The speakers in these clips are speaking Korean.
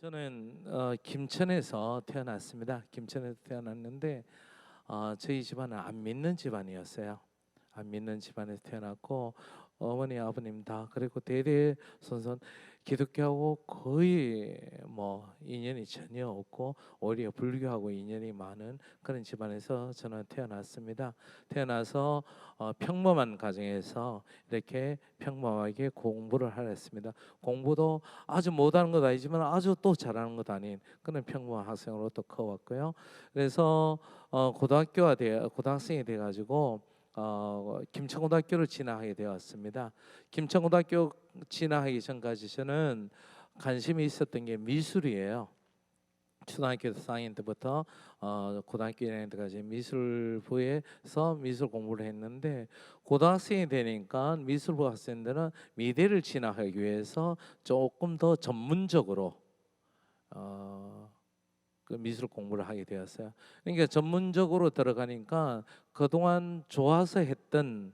저는 김천에서 태어났습니다. 김천에서 태어났는데 저희 집안은 안 믿는 집안이었어요. 안 믿는 집안에서 태어났고 어머니 아버님 다 그리고 대대손손 기독교하고 거의 뭐 인연이 전혀 없고 오히려 불교하고 인연이 많은 그런 집안에서 저는 태어났습니다. 태어나서 평범한 가정에서 이렇게 평범하게 공부를 하였습니다. 공부도 아주 못하는 것 아니지만 아주 또 잘하는 것 아닌 그런 평범한 학생으로 또 커왔고요. 그래서 고등학생이 돼가지고 김천고등학교를 진학하게 되었습니다. 김천고등학교 진학하기 전까지 저는 관심이 있었던 게 미술이에요. 초등학교 4학년 때부터 고등학교 1학년 때까지 미술부에서 미술 공부를 했는데 고등학생이 되니까 미술부 학생들은 미대를 진학하기 위해서 조금 더 전문적으로 그 미술 공부를 하게 되었어요. 그러니까 전문적으로 들어가니까 그동안 좋아서 했던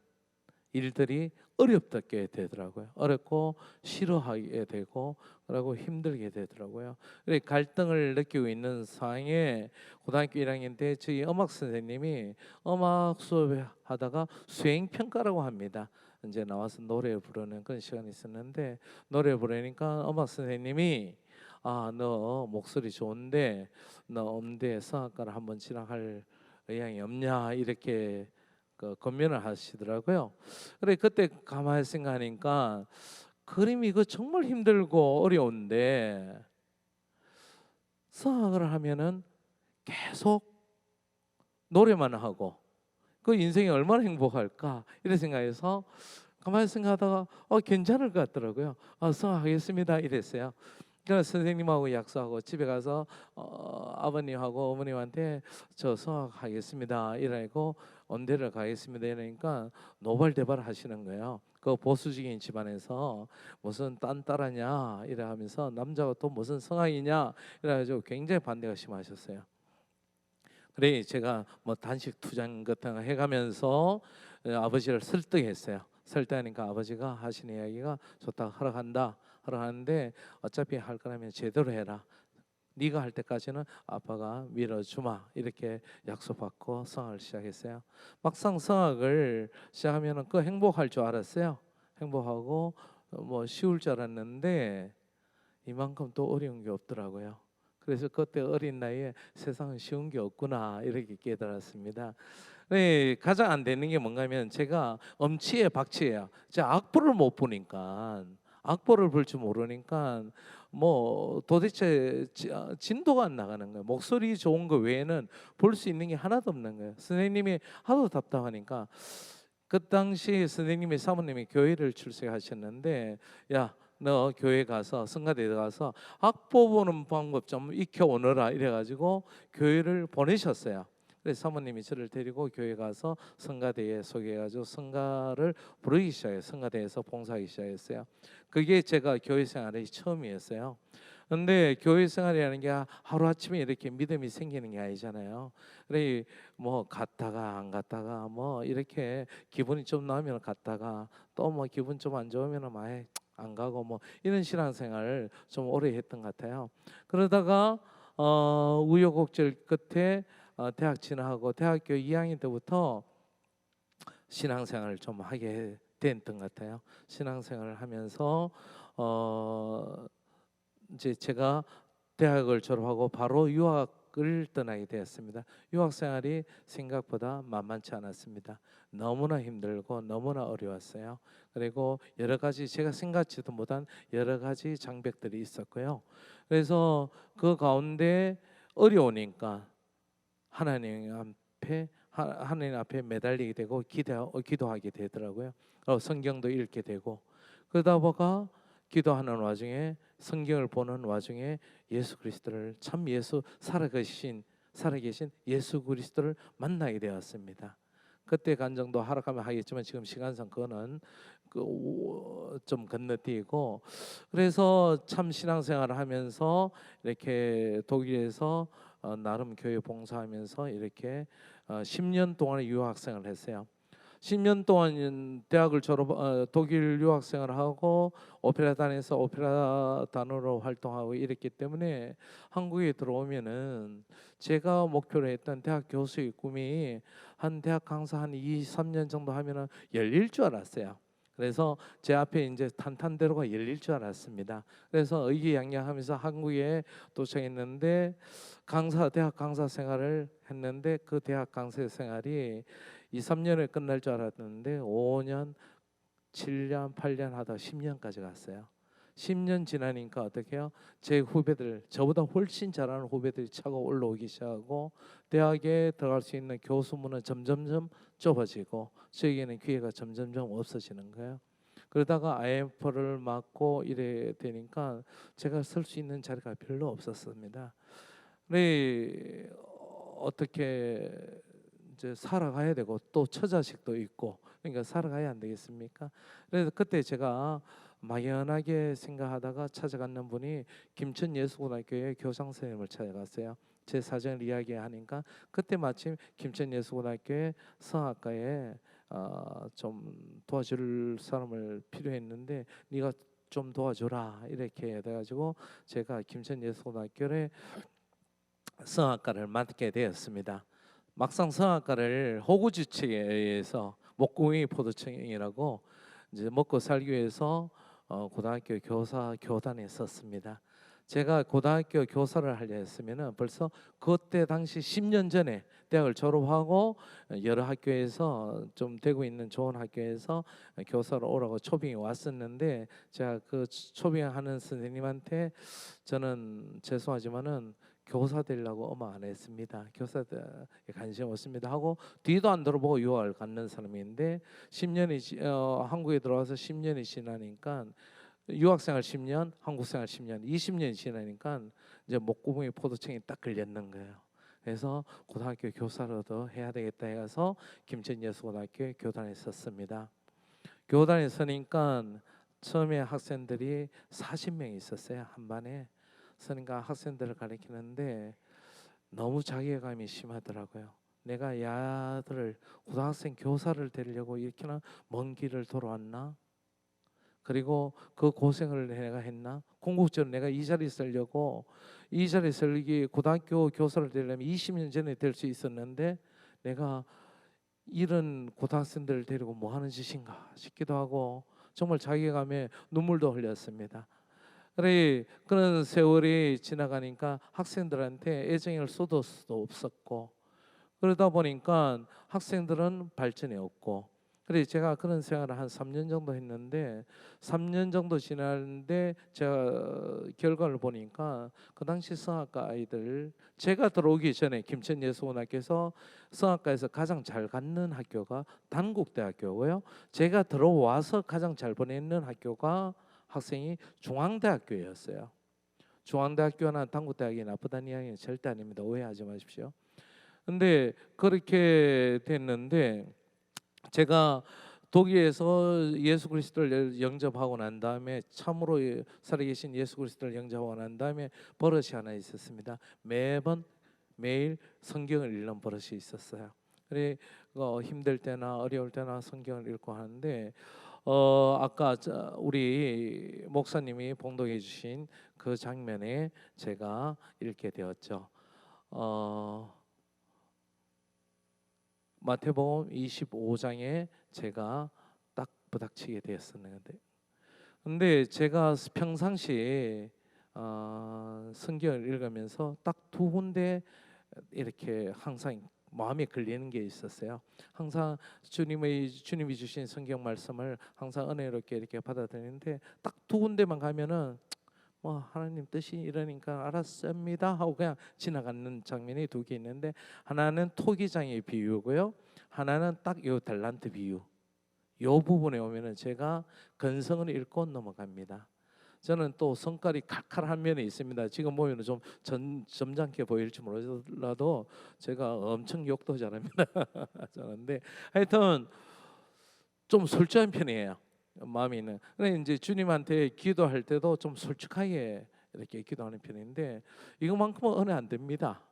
일들이 어렵게 되더라고요. 어렵고 싫어하게 되고 그리고 힘들게 되더라고요. 그래 갈등을 느끼고 있는 상황에 고등학교 1학년 때 저희 음악 선생님이 음악 수업을 하다가 수행 평가라고 합니다. 이제 나와서 노래 부르는 그런 시간이 있었는데 노래 부르니까 음악 선생님이 너 목소리 좋은데 너 음대 성악과를 한번 진학할 의향이 없냐 이렇게 권면을 하시더라고요. 그래 그때 가만히 생각하니까 그림 이거 정말 힘들고 어려운데 성악을 하면은 계속 노래만 하고 그 인생이 얼마나 행복할까 이런 생각해서 가만히 생각하다가 괜찮을 것 같더라고요. 성악하겠습니다 이랬어요. 그래서 선생님하고 약속하고 집에 가서 아버님하고 어머님한테 저 성악하겠습니다 이러고 언대를 가겠습니다 이러니까 노발대발 하시는 거예요. 그 보수적인 집안에서 무슨 딴따라냐 이래 하면서 남자가 또 무슨 성악이냐 이래가지고 굉장히 반대가 심하셨어요. 그래 제가 뭐 단식 투쟁 같은 거 해가면서 아버지를 설득했어요. 설득하니까 아버지가 하신 이야기가 좋다 허락한다 허락하는데 어차피 할 거라면 제대로 해라. 네가 할 때까지는 아빠가 밀어주마 이렇게 약속받고 성악을 시작했어요. 막상 성악을 시작하면은 그 행복할 줄 알았어요. 행복하고 뭐 쉬울 줄 알았는데 이만큼 또 어려운 게 없더라고요. 그래서 그때 어린 나이에 세상은 쉬운 게 없구나 이렇게 깨달았습니다. 네, 가장 안 되는 게 뭔가 하면 제가 엄치에 박치예요. 제가 악보를 못 보니까 악보를 볼 줄 모르니까 뭐 도대체 진도가 안 나가는 거예요. 목소리 좋은 거 외에는 볼 수 있는 게 하나도 없는 거예요. 선생님이 하도 답답하니까 그 당시 선생님이 사모님이 교회를 출석하셨는데 야 너 교회 가서 성가대에 가서 악보 보는 방법 좀 익혀 오너라 이래가지고 교회를 보내셨어요. 그래서 사모님이 저를 데리고 교회 가서 성가대에 소개해가지고 성가를 부르기 시작해요. 성가대에서 봉사하기 시작했어요. 그게 제가 교회 생활의 처음이었어요. 근데 교회 생활이라는 게 하루아침에 이렇게 믿음이 생기는 게 아니잖아요. 그래 뭐 갔다가 안 갔다가 뭐 이렇게 기분이 좀 나면 갔다가 또 뭐 기분 좀 안 좋으면 아예 안 가고 뭐 이런 신앙생활을 좀 오래 했던 것 같아요. 그러다가 우여곡절 끝에 대학 진학하고 대학교 2학년 때부터 신앙생활을 좀 하게 됐던 것 같아요. 신앙생활을 하면서 이제 제가 대학을 졸업하고 바로 유학을 떠나게 되었습니다. 유학 생활이 생각보다 만만치 않았습니다. 너무나 힘들고 너무나 어려웠어요. 그리고 여러 가지 제가 생각지도 못한 여러 가지 장벽들이 있었고요. 그래서 그 가운데 어려우니까 하나님 앞에 매달리게 되고 기도하게 되더라고요. 성경도 읽게 되고 그러다 보가 기도하는 와중에 성경을 보는 와중에 예수 그리스도를 참 살아계신 예수 그리스도를 만나게 되었습니다. 그때 간정도 하락하면 하겠지만 지금 시간상 그거는 좀 건너뛰고 그래서 참 신앙생활을 하면서 이렇게 독일에서 나름 교회 봉사하면서 이렇게 10년 동안의 유학생을 했어요. 10년 동안 대학을 독일 유학 생활하고 오페라단에서 오페라단으로 활동하고 이랬기 때문에 한국에 들어오면은 제가 목표로 했던 대학 교수의 꿈이 한 대학 강사 한 2, 3년 정도 하면은 열릴 줄 알았어요. 그래서 제 앞에 이제 탄탄대로가 열릴 줄 알았습니다. 그래서 의기양양하면서 한국에 도착했는데 대학 강사 생활을 했는데 그 대학 강사 생활이 2, 3년에 끝날 줄 알았는데 5년, 7년, 8년 하다 10년까지 갔어요. 10년 지나니까 어떻게 해요? 제 후배들, 저보다 훨씬 잘하는 후배들이 차고 올라오기 시작하고 대학에 들어갈 수 있는 교수문은 점점점 좁아지고 저에게는 기회가 점점점 없어지는 거예요. 그러다가 IMF를 맞고 이래 되니까 제가 설 수 있는 자리가 별로 없었습니다. 네, 어떻게 이제 살아가야 되고 또 처자식도 있고 그러니까 살아가야 안 되겠습니까? 그래서 그때 제가 막연하게 생각하다가 찾아갔는 분이 김천 예수고등학교의 교장 선생님을 찾아갔어요. 제 사정을 이야기하니까 그때 마침 김천 예수고등학교의 성악과에 좀 도와줄 사람을 필요했는데 네가 좀 도와줘라 이렇게 돼가지고 제가 김천 예수고등학교에 성악과를 맡게 되었습니다. 막상 성악과를 호구 주책에 의해서 목공이 포도청이라고 이제 먹고 살기 위해서 고등학교 교사 교단에 썼습니다. 제가 고등학교 교사를 하려 했으면은 벌써 그때 당시 10년 전에 대학을 졸업하고 여러 학교에서 좀 되고 있는 좋은 학교에서 교사로 오라고 초빙이 왔었는데 제가 그 초빙하는 선생님한테 저는 죄송하지만은 교사 되려고 엄마 안 했습니다. 교사에 관심 없습니다 하고 뒤도 안 돌아보고 유학을 갔는 사람인데 10년이 한국에 들어와서 10년이 지나니까 유학생활 10년, 한국생활 10년, 20년이 지나니까 이제 목구멍에 포도청이 딱 걸렸는 거예요. 그래서 고등학교 교사로도 해야 되겠다 해서 김천예수고등학교에 교단에 섰습니다. 교단에 서니까 처음에 학생들이 40명 있었어요. 한 반에. 그러니까 학생들을 가르치는데 너무 자괴감이 심하더라고요. 내가 야들을 고등학생 교사를 되려고 이렇게나 먼 길을 돌아왔나? 그리고 그 고생을 내가 했나? 궁극적으로 내가 이 자리에 서려고 이 자리에 서기 고등학교 교사를 되려면 20년 전에 될 수 있었는데 내가 이런 고등학생들을 데리고 뭐 하는 짓인가 싶기도 하고 정말 자괴감에 눈물도 흘렸습니다. 그래 그런 세월이 지나가니까 학생들한테 애정을 쏟을 수도 없었고 그러다 보니까 학생들은 발전이 없고 그래 제가 그런 생활을 한 3년 정도 했는데 3년 정도 지났는데 제가 결과를 보니까 그 당시 성악과 아이들 제가 들어오기 전에 김천예수고등학교에서 성악과에서 가장 잘 갖는 학교가 단국대학교고요. 제가 들어와서 가장 잘 보내는 학교가 학생이 중앙대학교였어요. 중앙대학교나 단국대학이 나쁘다는 이야기는 절대 아닙니다. 오해하지 마십시오. 근데 그렇게 됐는데 제가 독일에서 예수 그리스도를 영접하고 난 다음에 참으로 살아계신 예수 그리스도를 영접하고 난 다음에 버릇이 하나 있었습니다. 매일 성경을 읽는 버릇이 있었어요. 그래 힘들 때나 어려울 때나 성경을 읽고 하는데 아까 우리 목사님이 봉독해 주신 그 장면에 제가 읽게 되었죠. 마태복음 25장에 제가 딱 부닥치게 되었었는데 근데 제가 평상시에 성경을 읽으면서 딱 두 군데 이렇게 항상 마음에 걸리는 게 있었어요. 항상 주님이 주신 성경 말씀을 항상 은혜롭게 이렇게 받아들이는데 딱 두 군데만 가면은 뭐 하나님 뜻이 이러니까 알았습니다 하고 그냥 지나가는 장면이 두 개 있는데 하나는 토기장의 비유고요. 하나는 딱 요 달란트 비유. 요 부분에 오면은 제가 근성을 읽고 넘어갑니다. 저는 또 성깔이 칼칼한 면이 있습니다. 지금 보면 좀 점잖게 보일지 몰라도 제가 엄청 욕도 잘합니다. 잘하는데 하여튼 좀 솔직한 편이에요. 마음이 있는. 그래 이제 주님한테 기도할 때도 좀 솔직하게 이렇게 기도하는 편인데 이것만큼은 은혜 안 됩니다.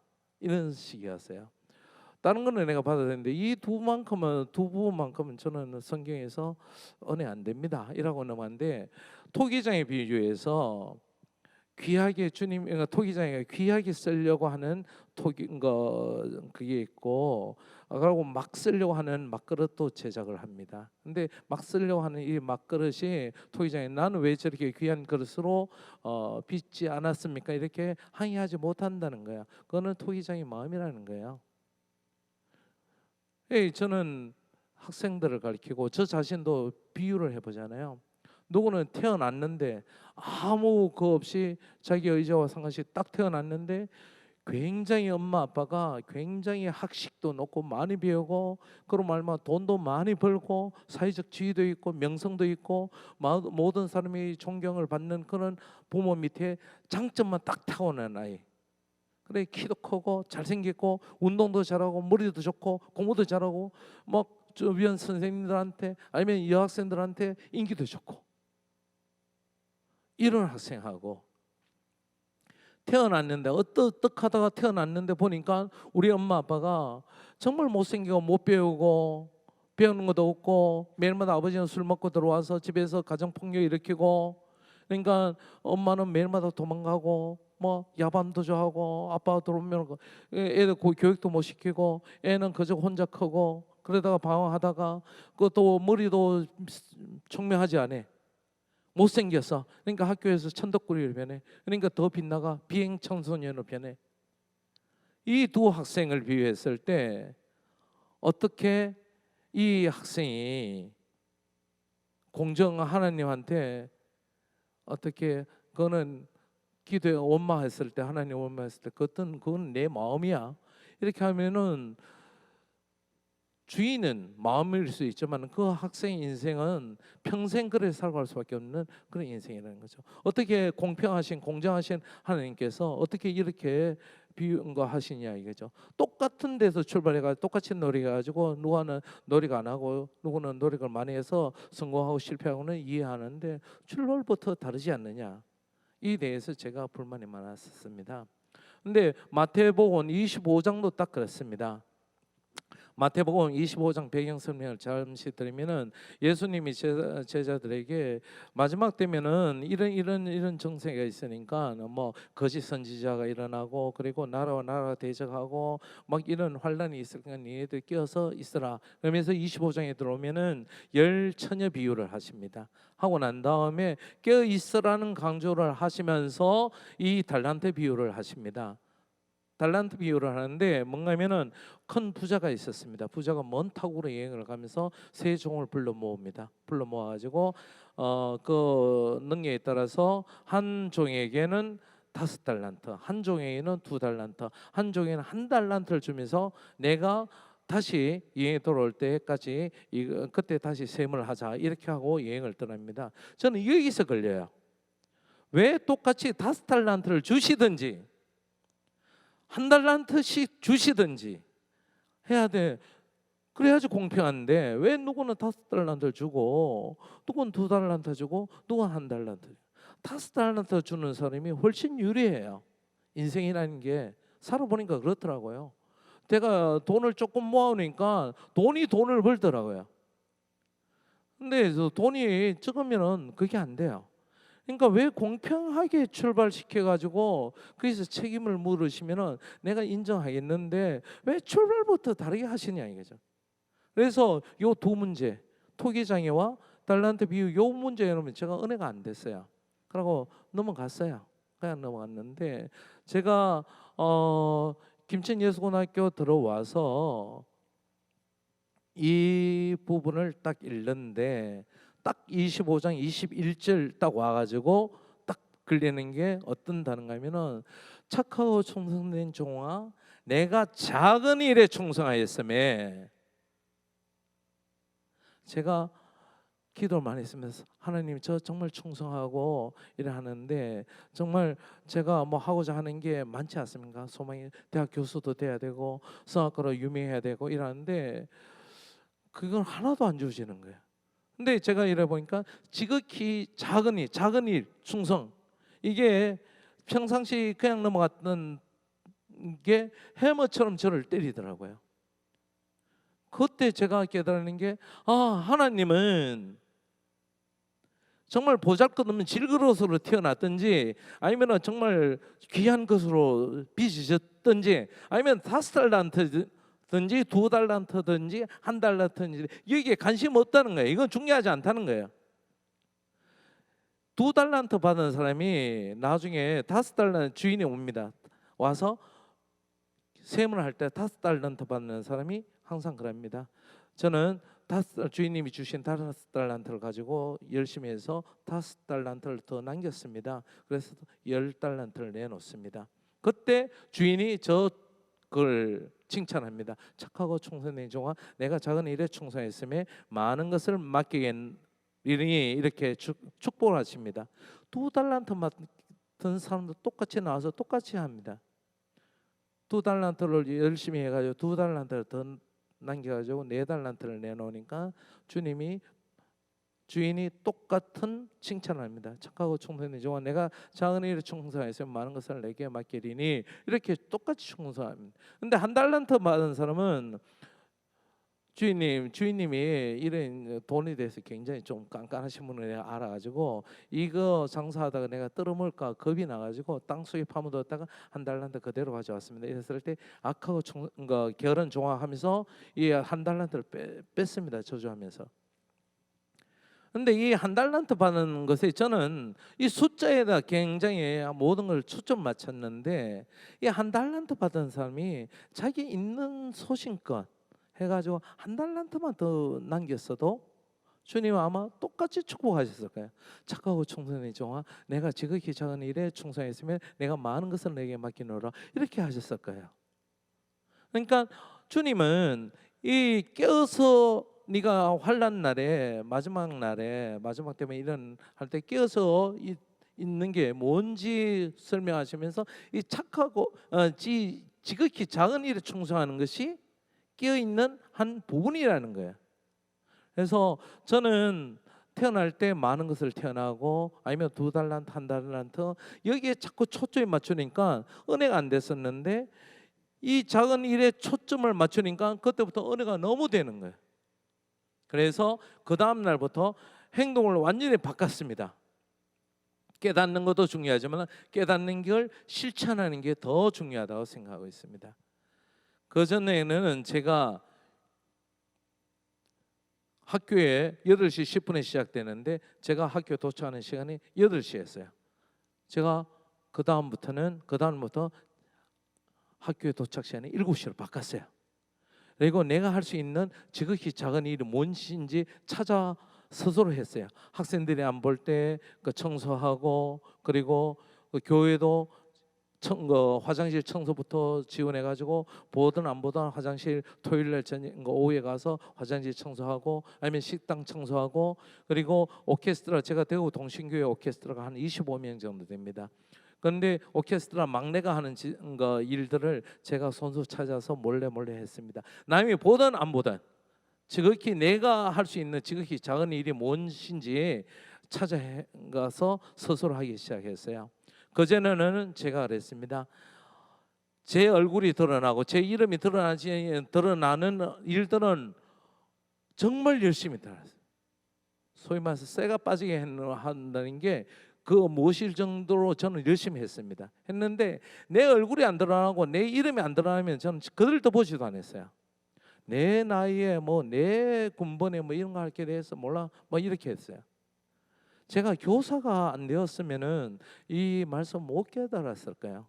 이런 식이었어요. 다른 거는 내가 받아야 되는데 이 두 부분만큼은 저는 성경에서 은혜 안 됩니다 이라고 넘어갔는데, 토기장의 비유에서 귀하게 주님, 그러니까 토기장이가 귀하게 쓰려고 하는 토기 그게 있고, 그리고 막 쓰려고 하는 막그릇도 제작을 합니다. 근데 막 쓰려고 하는 이 막그릇이 토기장에 나는 왜 저렇게 귀한 그릇으로 빚지 않았습니까? 이렇게 항의하지 못한다는 거야. 그거는 토기장의 마음이라는 거예요. 저는 학생들을 가르치고 저 자신도 비유를 해보잖아요. 누구는 태어났는데 아무 거 없이 자기 의지와 상관없이 딱 태어났는데 굉장히 엄마 아빠가 굉장히 학식도 높고 많이 배우고, 그런 말만 돈도 많이 벌고 사회적 지위도 있고 명성도 있고 모든 사람이 존경을 받는 그런 부모 밑에 장점만 딱 타고난 아이. 그래, 키도 크고 잘생겼고 운동도 잘하고 머리도 좋고 공부도 잘하고 막 주변 선생님들한테 아니면 여학생들한테 인기도 좋고, 이런 학생하고 태어났는데 어떡하다가 태어났는데 보니까 우리 엄마 아빠가 정말 못생기고 못 배우고 배우는 것도 없고 매일마다 아버지는 술 먹고 들어와서 집에서 가정폭력 일으키고, 그러니까 엄마는 매일마다 도망가고 뭐 야밤도 좋아하고 아빠가 들어오면 애들 교육도 못 시키고 애는 그저 혼자 크고, 그러다가 방황하다가 그것도 머리도 청명하지 않아. 못생겨서, 그러니까 학교에서 천덕꾸리로 변해. 그러니까 더 빗나가 비행 청소년으로 변해. 이 두 학생을 비유했을 때 어떻게 이 학생이 하나님한테 어떻게, 그거는 기도에 원망했을 때, 하나님 원망했을 때 그건 내 마음이야 이렇게 하면은, 주인은 마음일 수 있지만 그 학생의 인생은 평생 그렇게 살아갈 수밖에 없는 그런 인생이라는 거죠. 어떻게 공정하신 하나님께서 어떻게 이렇게 비유하시냐 이거죠. 똑같은 데서 출발해가지고 똑같이 노력해가지고 누구는 노력 안 하고 누구는 노력을 많이 해서 성공하고 실패하고는 이해하는데 출발부터 다르지 않느냐, 이 대해서 제가 불만이 많았습니다. 근데 마태복음 25장도 딱 그렇습니다. 마태복음 25장 배경 설명을 잠시 드리면은, 예수님이 제자들에게 마지막 되면은 이런 정세가 있으니까 뭐 거짓 선지자가 일어나고 그리고 나라와 나라가 대적하고 막 이런 환란이 있으니까 니네들 끼어서 있으라. 그러면서 25장에 들어오면은 열 처녀 비유를 하십니다. 하고 난 다음에 끼어 있으라는 강조를 하시면서 이 달란트 비유를 하십니다. 달란트 비유를 하는데 뭔가면은 큰 부자가 있었습니다. 부자가 먼 타국으로 여행을 가면서 세 종을 불러 모읍니다. 불러 모아가지고 그 능력에 따라서 한 종에게는 5달란트, 한 종에게는 2달란트, 한 종에게는 1달란트를 주면서 내가 다시 여행 돌아올 때까지 그때 다시 셈을 하자 이렇게 하고 여행을 떠납니다. 저는 여기서 걸려요. 왜 똑같이 5달란트를 주시든지 1달란트씩 주시든지 해야 돼. 그래야지 공평한데 왜 누구는 5달란트를 주고 누구는 2달란트 주고 누구는 1달란트, 5달란트 주는 사람이 훨씬 유리해요. 인생이라는 게 살아보니까 그렇더라고요. 제가 돈을 조금 모아오니까 돈을 벌더라고요. 근데 돈이 적으면은 그게 안 돼요. 그러니까 왜 공평하게 출발시켜가지고 거기서 책임을 물으시면은 내가 인정하겠는데 왜 출발부터 다르게 하시냐 이거죠. 그래서 요 두 문제, 토기장애와 달란트 비유 요 문제 여러분 제가 은혜가 안 됐어요. 그러고 넘어갔어요. 그냥 넘어갔는데 제가 김천 예수고등학교 들어와서 이 부분을 딱 읽는데 딱 25장 21절 딱 와가지고 딱 걸리는 게 어떤 단어인가 하면은, 착하고 충성된 종아 내가 작은 일에 충성하였음에, 제가 기도를 많이 했으면서 하나님 저 정말 충성하고 이래 하는데 정말 제가 뭐 하고자 하는 게 많지 않습니까? 소망이 대학 교수도 돼야 되고 성악가로 유명해야 되고 이러는데 그건 하나도 안 주시는 거예요. 근데 제가 이래 보니까 지극히 작은 일, 충성, 이게 평상시 그냥 넘어갔던 게 해머처럼 저를 때리더라고요. 그때 제가 깨달은 게 하나님은 정말 보잘것없는 질그릇으로 태어났든지 아니면 정말 귀한 것으로 빚으셨든지 아니면 5달란트든지 2달란트든지 1달란트든지 여기에 관심 없다는 거예요. 이건 중요하지 않다는 거예요. 2달란트 받은 사람이 나중에 5달란트 주인이 옵니다. 와서 세문을 할 때 5달란트 받는 사람이 항상 그럽니다. 저는 주인님이 주신 5달란트를 가지고 열심히 해서 5달란트를 더 남겼습니다. 그래서 10달란트를 내놓습니다. 그때 주인이 그걸 칭찬합니다. 착하고 충성된 종아, 내가 작은 일에 충성했음에 많은 것을 맡기겠니, 이렇게 축복을 하십니다. 2달란트 맡은 사람도 똑같이 나와서 똑같이 합니다. 2달란트를 열심히 해가지고 2달란트를 더 남겨가지고 4달란트를 내놓으니까 주인이 똑같은 칭찬을 합니다. 착하고 충성된 종아, 내가 작은 일에 충성했으면 많은 것을 내게 맡기리니, 이렇게 똑같이 충성합니다. 근데 1달란트 받은 사람은 주인님이 이런 돈에 대해서 굉장히 좀 깐깐하신 분을 내가 알아가지고 이거 장사하다가 내가 떨어먹을까 겁이 나가지고 땅속에 파묻었다가 1달란트 그대로 가져왔습니다. 이랬을 때 악하고 게으른 종아하면서 이 1달란트를 뺐습니다. 저주하면서. 근데 이 1달란트 받는 것에 저는 이 숫자에다 굉장히 모든 걸 초점 맞췄는데, 이 1달란트 받은 사람이 자기 있는 소신껏 해가지고 1달란트만 더 남겼어도 주님은 아마 똑같이 축복하셨을 거예요. 착하고 충성된 종아, 내가 지극히 작은 일에 충성했으면 내가 많은 것을 내게 맡기노라, 이렇게 하셨을 거예요. 그러니까 주님은 이 깨어서 네가 환난 날에 마지막 때문에 이런 할 때 깨어서 있는 게 뭔지 설명하시면서 이 착하고 지극히 작은 일에 충성하는 것이 끼어 있는 한 부분이라는 거예요. 그래서 저는 태어날 때 많은 것을 태어나고 아니면 2달란트, 1달란트 여기에 자꾸 초점이 맞추니까 은혜가 안 됐었는데, 이 작은 일에 초점을 맞추니까 그때부터 은혜가 너무 되는 거예요. 그래서 그 다음 날부터 행동을 완전히 바꿨습니다. 깨닫는 것도 중요하지만 깨닫는 걸 실천하는 게 더 중요하다고 생각하고 있습니다. 그 전에는 제가 학교에 8시 10분에 시작되는데 제가 학교 도착하는 시간이 8시였어요. 제가 그 다음부터 학교에 도착 시간이 7시로 바꿨어요. 그리고 내가 할 수 있는 지극히 작은 일이 뭔지 찾아 스스로 했어요. 학생들이 안 볼 때 그 청소하고, 그리고 그 교회도 화장실 청소부터 지원해가지고 보든 안 보든 화장실 토요일날 오후에 가서 화장실 청소하고, 아니면 식당 청소하고, 그리고 오케스트라, 제가 대구 동신교회 오케스트라가 한 25명 정도 됩니다. 그런데 오케스트라 막내가 하는 일들을 제가 손수 찾아서 몰래 했습니다. 남이 보든 안 보든 지극히 내가 할 수 있는 지극히 작은 일이 무엇인지 찾아가서 스스로 하기 시작했어요. 그전에는 제가 그랬습니다. 제 얼굴이 드러나고 제 이름이 드러나는 일들은 정말 열심히 따랐어요. 소위 말해서 쇠가 빠지게 한다는 게 그 무엇일 정도로 저는 열심히 했는데 내 얼굴이 안 드러나고 내 이름이 안 드러나면 저는 그들도 보지도 않았어요. 내 나이에 내 군번에 이런 거 할 게 대해서 몰라 이렇게 했어요. 제가 교사가 안 되었으면은 이 말씀 못 깨달았을까요?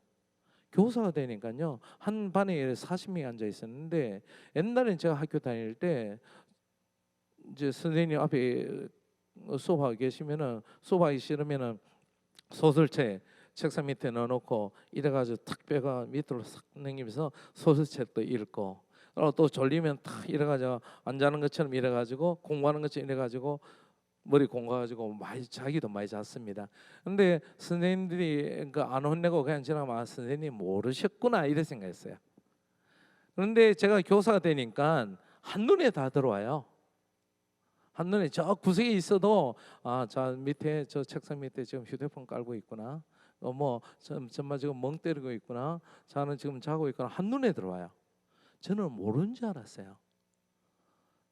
교사가 되니까요, 한 반에 40명이 앉아 있었는데, 옛날엔 제가 학교 다닐 때 이제 선생님 앞에 수업하고 계시면은 수업하기 싫으면은 소설책 책상 밑에 넣어놓고 이래가지고 탁 빼가 밑으로 싹 넘기면서 소설책도 읽고, 또 졸리면 탁 이래가지고 안 자는 것처럼 이래가지고 공부하는 것처럼 이래가지고 머리 공부가지고 자기도 많이 잤습니다. 근데 선생님들이 안 혼내고 그냥 지나가면 선생님 모르셨구나 이래 생각했어요. 그런데 제가 교사가 되니까 한눈에 다 들어와요. 한눈에 저 구석에 있어도 저 밑에 저 책상 밑에 지금 휴대폰 깔고 있구나, 정말 지금 멍 때리고 있구나, 저는 지금 자고 있구나, 한눈에 들어와요. 저는 모르는 줄 알았어요.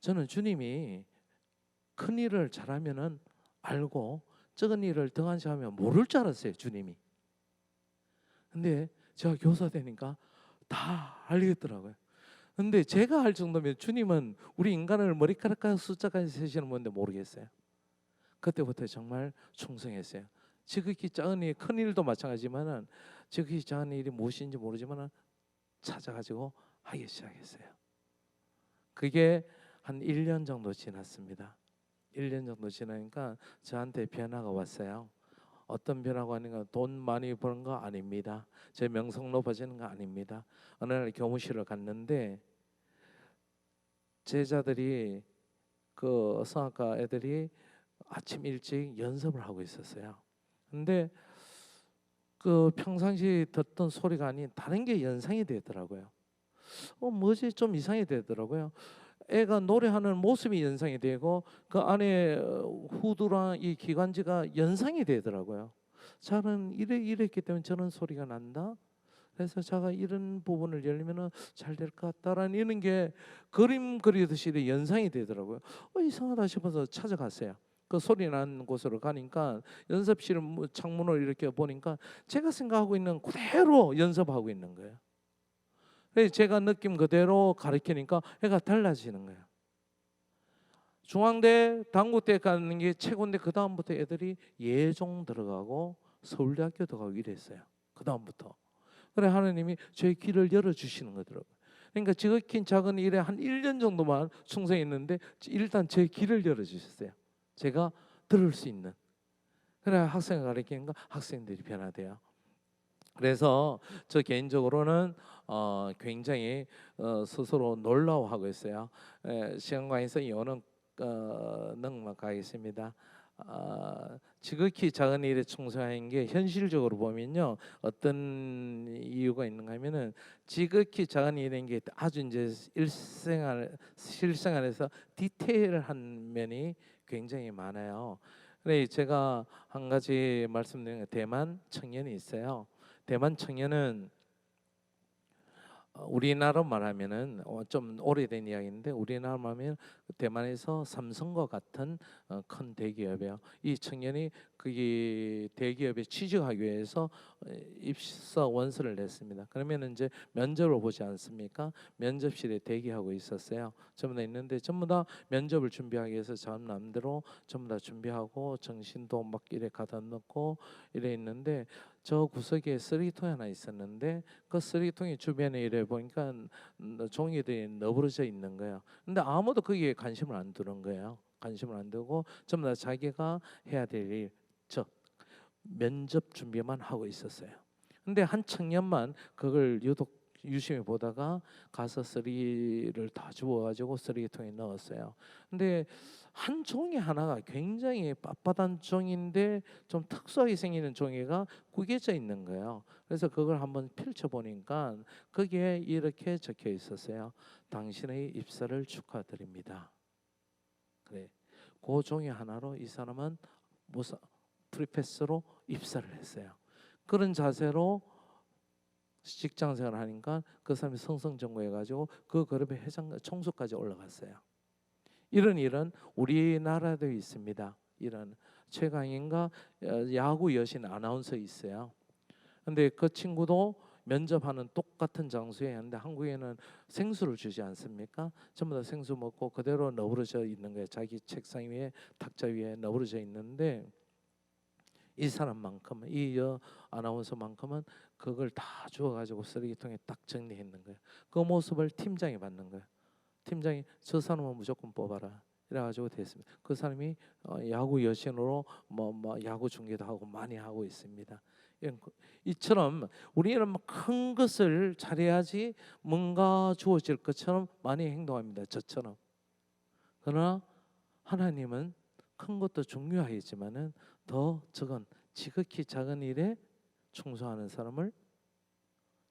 저는 주님이 큰 일을 잘하면은 알고 적은 일을 등한시하면 모를 줄 알았어요, 주님이. 근데 제가 교사 되니까 다 알겠더라고요. 근데 제가 할 정도면 주님은 우리 인간을 머리카락과 숫자까지 세시는 분인데 모르겠어요. 그때부터 정말 충성했어요. 지극히 작은 일, 큰 일도 마찬가지지만은 지극히 작은 일이 무엇인지 모르지만은 찾아가지고 하기 시작했어요. 그게 한 1년 정도 지났습니다. 1년 정도 지나니까 저한테 변화가 왔어요. 어떤 변화가 아닌가? 돈 많이 버는 거 아닙니다. 제 명성 높아지는 거 아닙니다. 어느 날 교무실을 갔는데 제자들이 그 성악가 애들이 아침 일찍 연습을 하고 있었어요. 근데 그 평상시 듣던 소리가 아닌 다른 게 연상이 되더라고요. 뭐지 좀 이상이 되더라고요. 애가 노래하는 모습이 연상이 되고 그 안에 후두랑 이 기관지가 연상이 되더라고요. 저는 이랬기 때문에 저런 소리가 난다. 그래서 제가 이런 부분을 열면은 잘 될 것 같다라는 이런 게 그림 그리듯이 연상이 되더라고요. 이상하다 싶어서 찾아갔어요. 그 소리 나는 곳으로 가니까 연습실 창문을 이렇게 보니까 제가 생각하고 있는 그대로 연습하고 있는 거예요. 그래서 제가 느낌 그대로 가르치니까 애가 달라지는 거예요. 중앙대, 당구대 가는 게 최고인데 그 다음부터 애들이 예종 들어가고 서울대학교 들어가고 이랬어요. 그 다음부터. 그래 하나님이 저의 길을 열어주시는 거더라고요. 그러니까 지극히 작은 일에 한 1년 정도만 충성했는데 일단 제 길을 열어주셨어요. 제가 들을 수 있는. 그래 학생을 가르치니까 학생들이 변화돼요. 그래서 저 개인적으로는 굉장히 스스로 놀라워하고 있어요. 시간 관계에서 이거는 넘어가겠습니다. 지극히 작은 일에 충성하는 게 현실적으로 보면요 어떤 이유가 있는가 하면은 지극히 작은 일인 게 아주 이제 실생활에서 디테일한 면이 굉장히 많아요. 그래 제가 한 가지 말씀드린 게 대만 청년이 있어요. 대만 청년은 우리나라 말하면은 좀 오래된 이야기인데 우리나라 말하면 대만에서 삼성과 같은 큰 대기업이에요. 이 청년이 그게 대기업에 취직하기 위해서 입사 원서를 냈습니다. 그러면 이제 면접을 보지 않습니까? 면접실에 대기하고 있었어요. 전부 다 있는데 전부 다 면접을 준비하기 위해서 전남대로 전부 다 준비하고 정신도 막 이래 가다 넣고 이래 있는데 저 구석에 쓰레기통이 하나 있었는데 그 쓰레기통이 주변에 이래 보니까 종이들이 너부러져 있는 거예요. 근데 아무도 거기에 관심을 안 두는 거예요. 관심을 안 두고 전부 다 자기가 해야 될 일, 즉 면접 준비만 하고 있었어요. 근데 한 청년만 그걸 유독 유심히 보다가 가서 쓰레기를 다 주워가지고 쓰레기통에 넣었어요. 근데 한 종이 하나가 굉장히 빳빳한 종인데 좀 특수하게 생기는 종이가 구겨져 있는 거예요. 그래서 그걸 한번 펼쳐 보니까 거기에 이렇게 적혀 있었어요. 당신의 입사를 축하드립니다. 그래. 그 종이 하나로 이 사람은 무사 프리패스로 입사를 했어요. 그런 자세로 직장 생활을 하니까 그 사람이 성성정구해가지고 그 그룹의 회장 총수까지 올라갔어요. 이런 일은 우리나라도 있습니다. 이런 최강인가 야구 여신 아나운서 있어요. 근데 그 친구도 면접하는 똑같은 장소에 있는데 한국에는 생수를 주지 않습니까? 전부 다 생수 먹고 그대로 너부러져 있는 거예요. 자기 책상 위에 탁자 위에 너부러져 있는데 이 사람만큼은 이 아나운서만큼은 그걸 다 주워가지고 쓰레기통에 딱 정리했는 거예요. 그 모습을 팀장이 받는 거예요. 팀장이 저 사람은 무조건 뽑아라. 이래가지고 됐습니다. 그 사람이 야구 여신으로 뭐 야구 중계도 하고 많이 하고 있습니다. 이처럼 우리는 큰 것을 잘해야지 뭔가 주어질 것처럼 많이 행동합니다. 저처럼. 그러나 하나님은 큰 것도 중요하겠지만은 더 적은 지극히 작은 일에 충성하는 사람을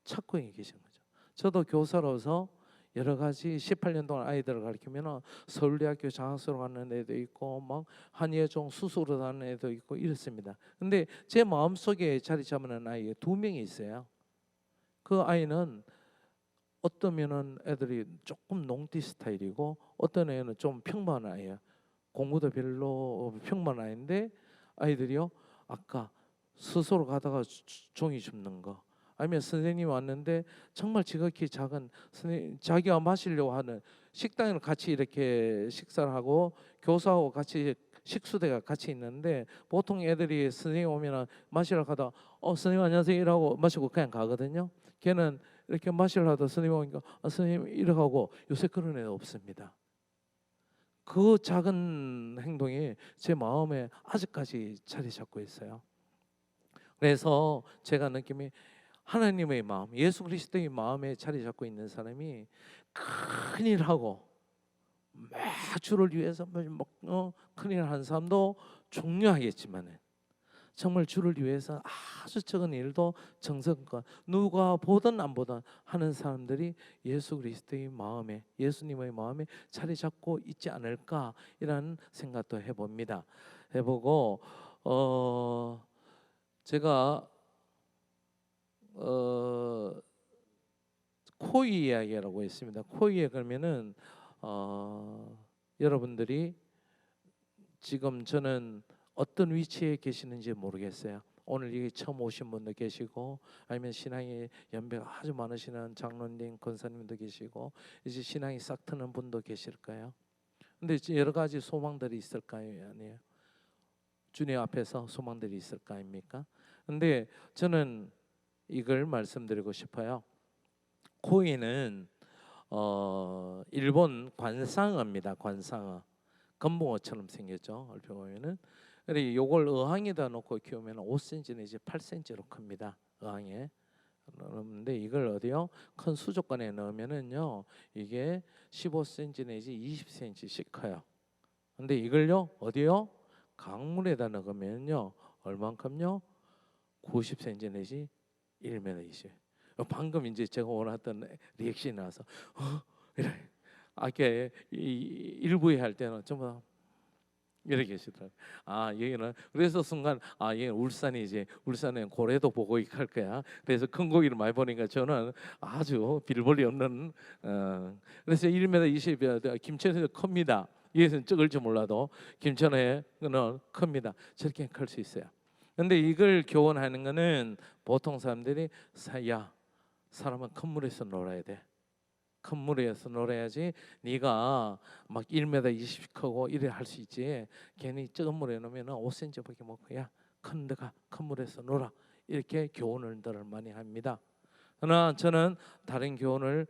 찾고 계신 거죠. 저도 교사로서 여러 가지 18년 동안 아이들을 가르치면 서울대학교 장학사로 가는 애도 있고 막 한예종 수수로 가는 애도 있고 이렇습니다. 근데 제 마음속에 자리 잡는 아이 2명이 있어요. 그 아이는 어떠면은 애들이 조금 농띠 스타일이고 어떤 애는 좀 평범한 아이야. 공부도 별로 평범한 아이인데 아이들이요 아까 스스로 가다가 종이 줍는 거 아니면 선생님이 왔는데 정말 지극히 작은 선생님 자기가 마시려고 하는 식당을 같이 이렇게 식사를 하고 교사하고 같이 식수대가 같이 있는데 보통 애들이 선생님 오면은 마시러 가다 선생님 안녕하세요 이러고 마시고 그냥 가거든요. 걔는 이렇게 마시러 하다 선생님 오니까 선생님 이러고 하고 요새 그런 애 없습니다. 그 작은 행동이 제 마음에 아직까지 자리 잡고 있어요. 그래서 제가 느낌이 하나님의 마음, 예수 그리스도의 마음에 자리 잡고 있는 사람이 큰일 하고 주를 위해서 큰일 한 사람도 중요하겠지만 정말 주를 위해서 아주 적은 일도 정성껏 누가 보든 안 보든 하는 사람들이 예수 그리스도의 마음에 예수님의 마음에 자리 잡고 있지 않을까 이런 생각도 해봅니다. 해보고 제가 코이 이야기라고 있습니다. 코이에 그러면은 여러분들이 지금 저는 어떤 위치에 계시는지 모르겠어요. 오늘 여기 처음 오신 분도 계시고 아니면 신앙이 연배가 아주 많으시는 장로님, 권사님도 계시고 이제 신앙이 싹 트는 분도 계실까요? 근데 여러 가지 소망들이 있을까요? 아니에요. 주님 앞에서 소망들이 있을 거 아닙니까? 근데 저는 이걸 말씀드리고 싶어요. 코이는 일본 관상어입니다. 관상어. 금붕어처럼 생겼죠. 얼핏 보면은. 근데 요걸 어항에다 놓고 키우면 5cm 내지 8cm로 큽니다. 어항에 넣는데 이걸 어디요? 큰 수족관에 넣으면은요 이게 15cm 내지 20cm씩 커요. 근데 이걸요 어디요? 강물에다 넣으면요 얼만큼요? 90cm 내지 1m 이시. 방금 이제 제가 원했던 리액션이 나와서 이래. 아까 일부에 할 때는 전부 이렇게 계시더라고요. 여기는 그래서 순간 여기는 울산이지. 울산에 고래도 보고 할 거야. 그래서 큰 고기를 많이 보니까 저는 아주 빌볼이 없는 그래서 1m 20 김천에서 큽니다. 여기서는 적을지 몰라도 김천에는 큽니다. 저렇게 클 수 있어요. 근데 이걸 교훈하는 거는 보통 사람들이 사람은 큰 물에서 놀아야 돼. 큰 물에서 놀아야지 네가 막 1m 20 크고 이래 할 수 있지. 괜히 적은 물에 놓으면 5cm밖에 못 커야 큰 데가 큰 물에서 놀아. 이렇게 교훈을 늘 많이 합니다. 그러나 저는 다른 교훈을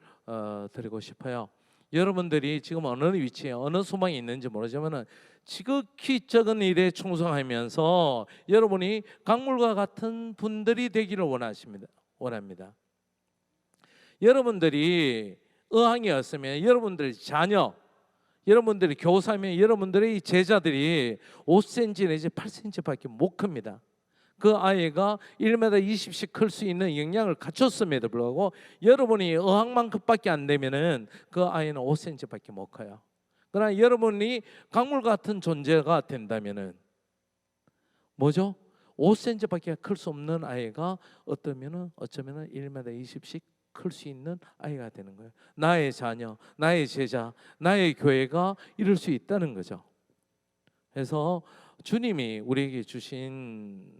드리고 싶어요. 여러분들이 지금 어느 위치에 어느 소망이 있는지 모르지만은 지극히 적은 일에 충성하면서 여러분이 강물과 같은 분들이 되기를 원합니다. 여러분들이 어항이었으면 여러분들 자녀, 여러분들이 교사면 여러분들의 제자들이 5cm 내지 8cm밖에 못 큽니다. 그 아이가 1m 20씩 클 수 있는 영양을 갖췄음에도 불구하고 여러분이 어항만큼밖에 안 되면은 그 아이는 5cm밖에 못 커요. 그러나 여러분이 강물 같은 존재가 된다면은 뭐죠? 5cm밖에 클 수 없는 아이가 어쩌면은 1m 20씩 클 수 있는 아이가 되는 거예요. 나의 자녀, 나의 제자, 나의 교회가 이룰 수 있다는 거죠. 그래서 주님이 우리에게 주신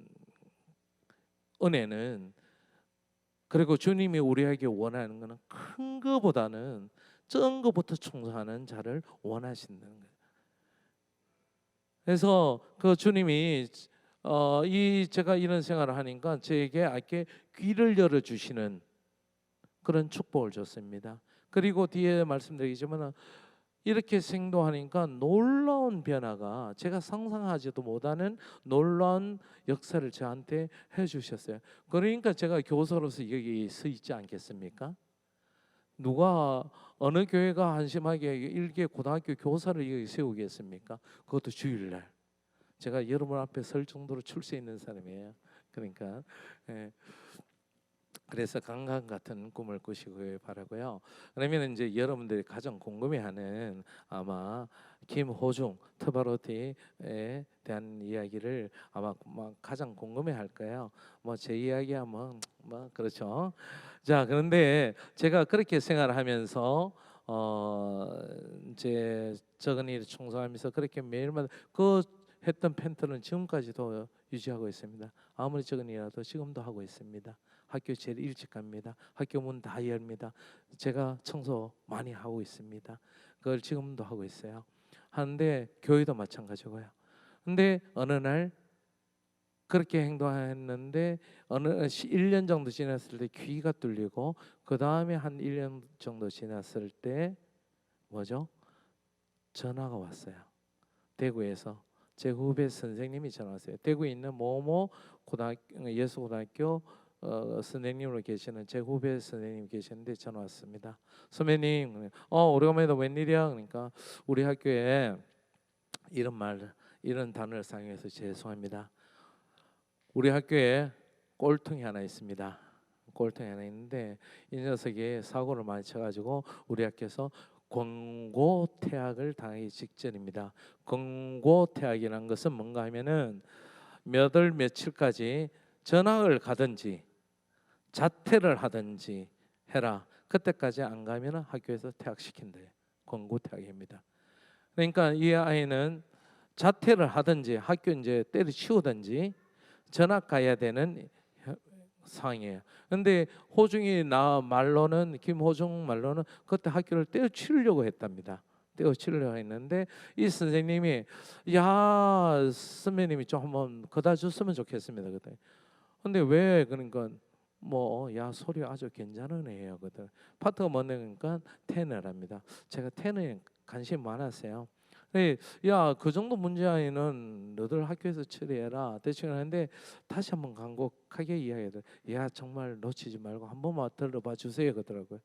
은혜는 그리고 주님이 우리에게 원하는 것은 큰 것보다는 적은 것부터 충성하는 자를 원하신다는 거예요. 그래서 그 주님이 제가 이런 생활을 하니까 저에게 이렇게 귀를 열어 주시는 그런 축복을 줬습니다. 그리고 뒤에 말씀드리지만 이렇게 생도하니까 놀라운 변화가 제가 상상하지도 못하는 놀라운 역사를 저한테 해주셨어요. 그러니까 제가 교사로서 여기 서 있지 않겠습니까? 누가 어느 교회가 한심하게 일개 고등학교 교사를 여기 세우겠습니까? 그것도 주일날 제가 여러분 앞에 설 정도로 출 수 있는 사람이에요. 그러니까 그래서 강간 같은 꿈을 꾸시길 바라고요. 그러면 이제 여러분들이 가장 궁금해하는 아마 김호중 트바로티에 대한 이야기를 아마 가장 궁금해할 거예요. 뭐 제 이야기하면 뭐 그렇죠. 자, 그런데 제가 그렇게 생활을 하면서 이제 적은이를 청소하면서 그렇게 매일마다 그 했던 펜트는 지금까지도 유지하고 있습니다. 아무리 적은이라도 지금도 하고 있습니다. 학교 제일 일찍 갑니다. 학교 문 다 열립니다. 제가 청소 많이 하고 있습니다. 그걸 지금도 하고 있어요. 하는데 교회도 마찬가지고요. 근데 어느 날 그렇게 행동했는데 어느 1년 정도 지났을 때 귀가 뚫리고 그 다음에 한 1년 정도 지났을 때 뭐죠? 전화가 왔어요. 대구에서 제 후배 선생님이 전화 왔어요. 대구에 있는 모모 고등학교 예수고등학교 선생님으로 계시는 제 후배 선생님 계시는데 전화 왔습니다. 선배님, 오래간만이다 웬일이야? 그러니까 우리 학교에 이런 단어를 사용해서 죄송합니다. 우리 학교에 꼴통이 하나 있습니다. 꼴통이 하나 있는데 이 녀석이 사고를 많이 쳐가지고 우리 학교에서 권고 퇴학을 당하기 직전입니다. 권고 퇴학이라는 것은 뭔가 하면은 몇 월 며칠까지 전학을 가든지 자퇴를 하든지 해라. 그때까지 안 가면 학교에서 퇴학시킨대요. 권고 퇴학입니다. 그러니까 이 아이는 자퇴를 하든지 학교 이제 때려치우든지 전학 가야 되는 상황이에요. 근데 호중이 김호중 말로는 그때 학교를 떼어치우려고 했답니다. 떼어치우려고 했는데 이 선생님이 야 선배님이 좀 한번 거다 줬으면 좋겠습니다. 그때. 근데 왜 그러니까 뭐 야 소리 아주 괜찮은 애예요. 그때 파트가 뭔데니까 테너랍니다. 제가 테너에 관심 많았어요. 야, 그 정도 문제 아니는 너들 학교에서 처리해라. 대충 하는데 다시 한번 간곡하게 이야기해도 야, 정말 놓치지 말고 한 번만 들어봐 주세요. 그러더라고요.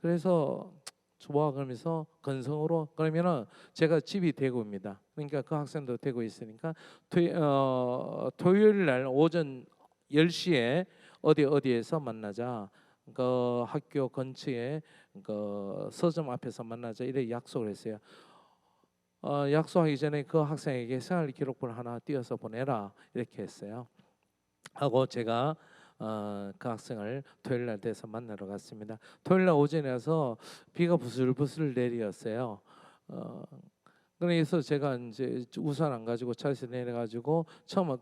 그래서 좋아 그러면서 건성으로 그러면은 제가 집이 대구입니다. 그러니까 그 학생도 대구 있으니까 토요일 날 오전 10시에 어디에서 만나자. 그 학교 근처에 그 서점 앞에서 만나자 이래 약속을 했어요. 약속하기 전에 그 학생에게 생활 기록부를 하나 띄어서 보내라 이렇게 했어요. 하고 제가 그 학생을 토요일 날 돼서 만나러 갔습니다. 토요일 날 오전에 와서 비가 부슬부슬 내리었어요. 그래서 제가 이제 우산 안 가지고 차에서 내려가지고 처음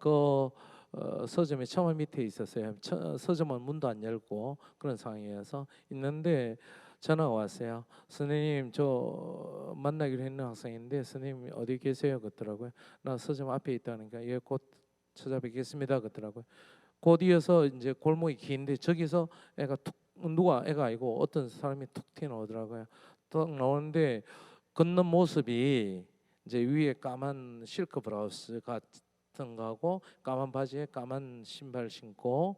서점에 처음 밑에 있었어요. 서점은 문도 안 열고 그런 상황이어서 있는데 전화가 왔어요. 선생님 저 만나기로 했는 학생인데 선생님 어디 계세요? 그러더라고요. 나 서점 앞에 있다니까 예 곧 찾아뵙겠습니다. 그러더라고요. 곧 이어서 이제 골목이 긴데 저기서 애가 아니고 어떤 사람이 툭 튀어나오더라고요. 딱 나오는데 걷는 모습이 이제 위에 까만 실크 브라우스 같은 거하고 까만 바지에 까만 신발 신고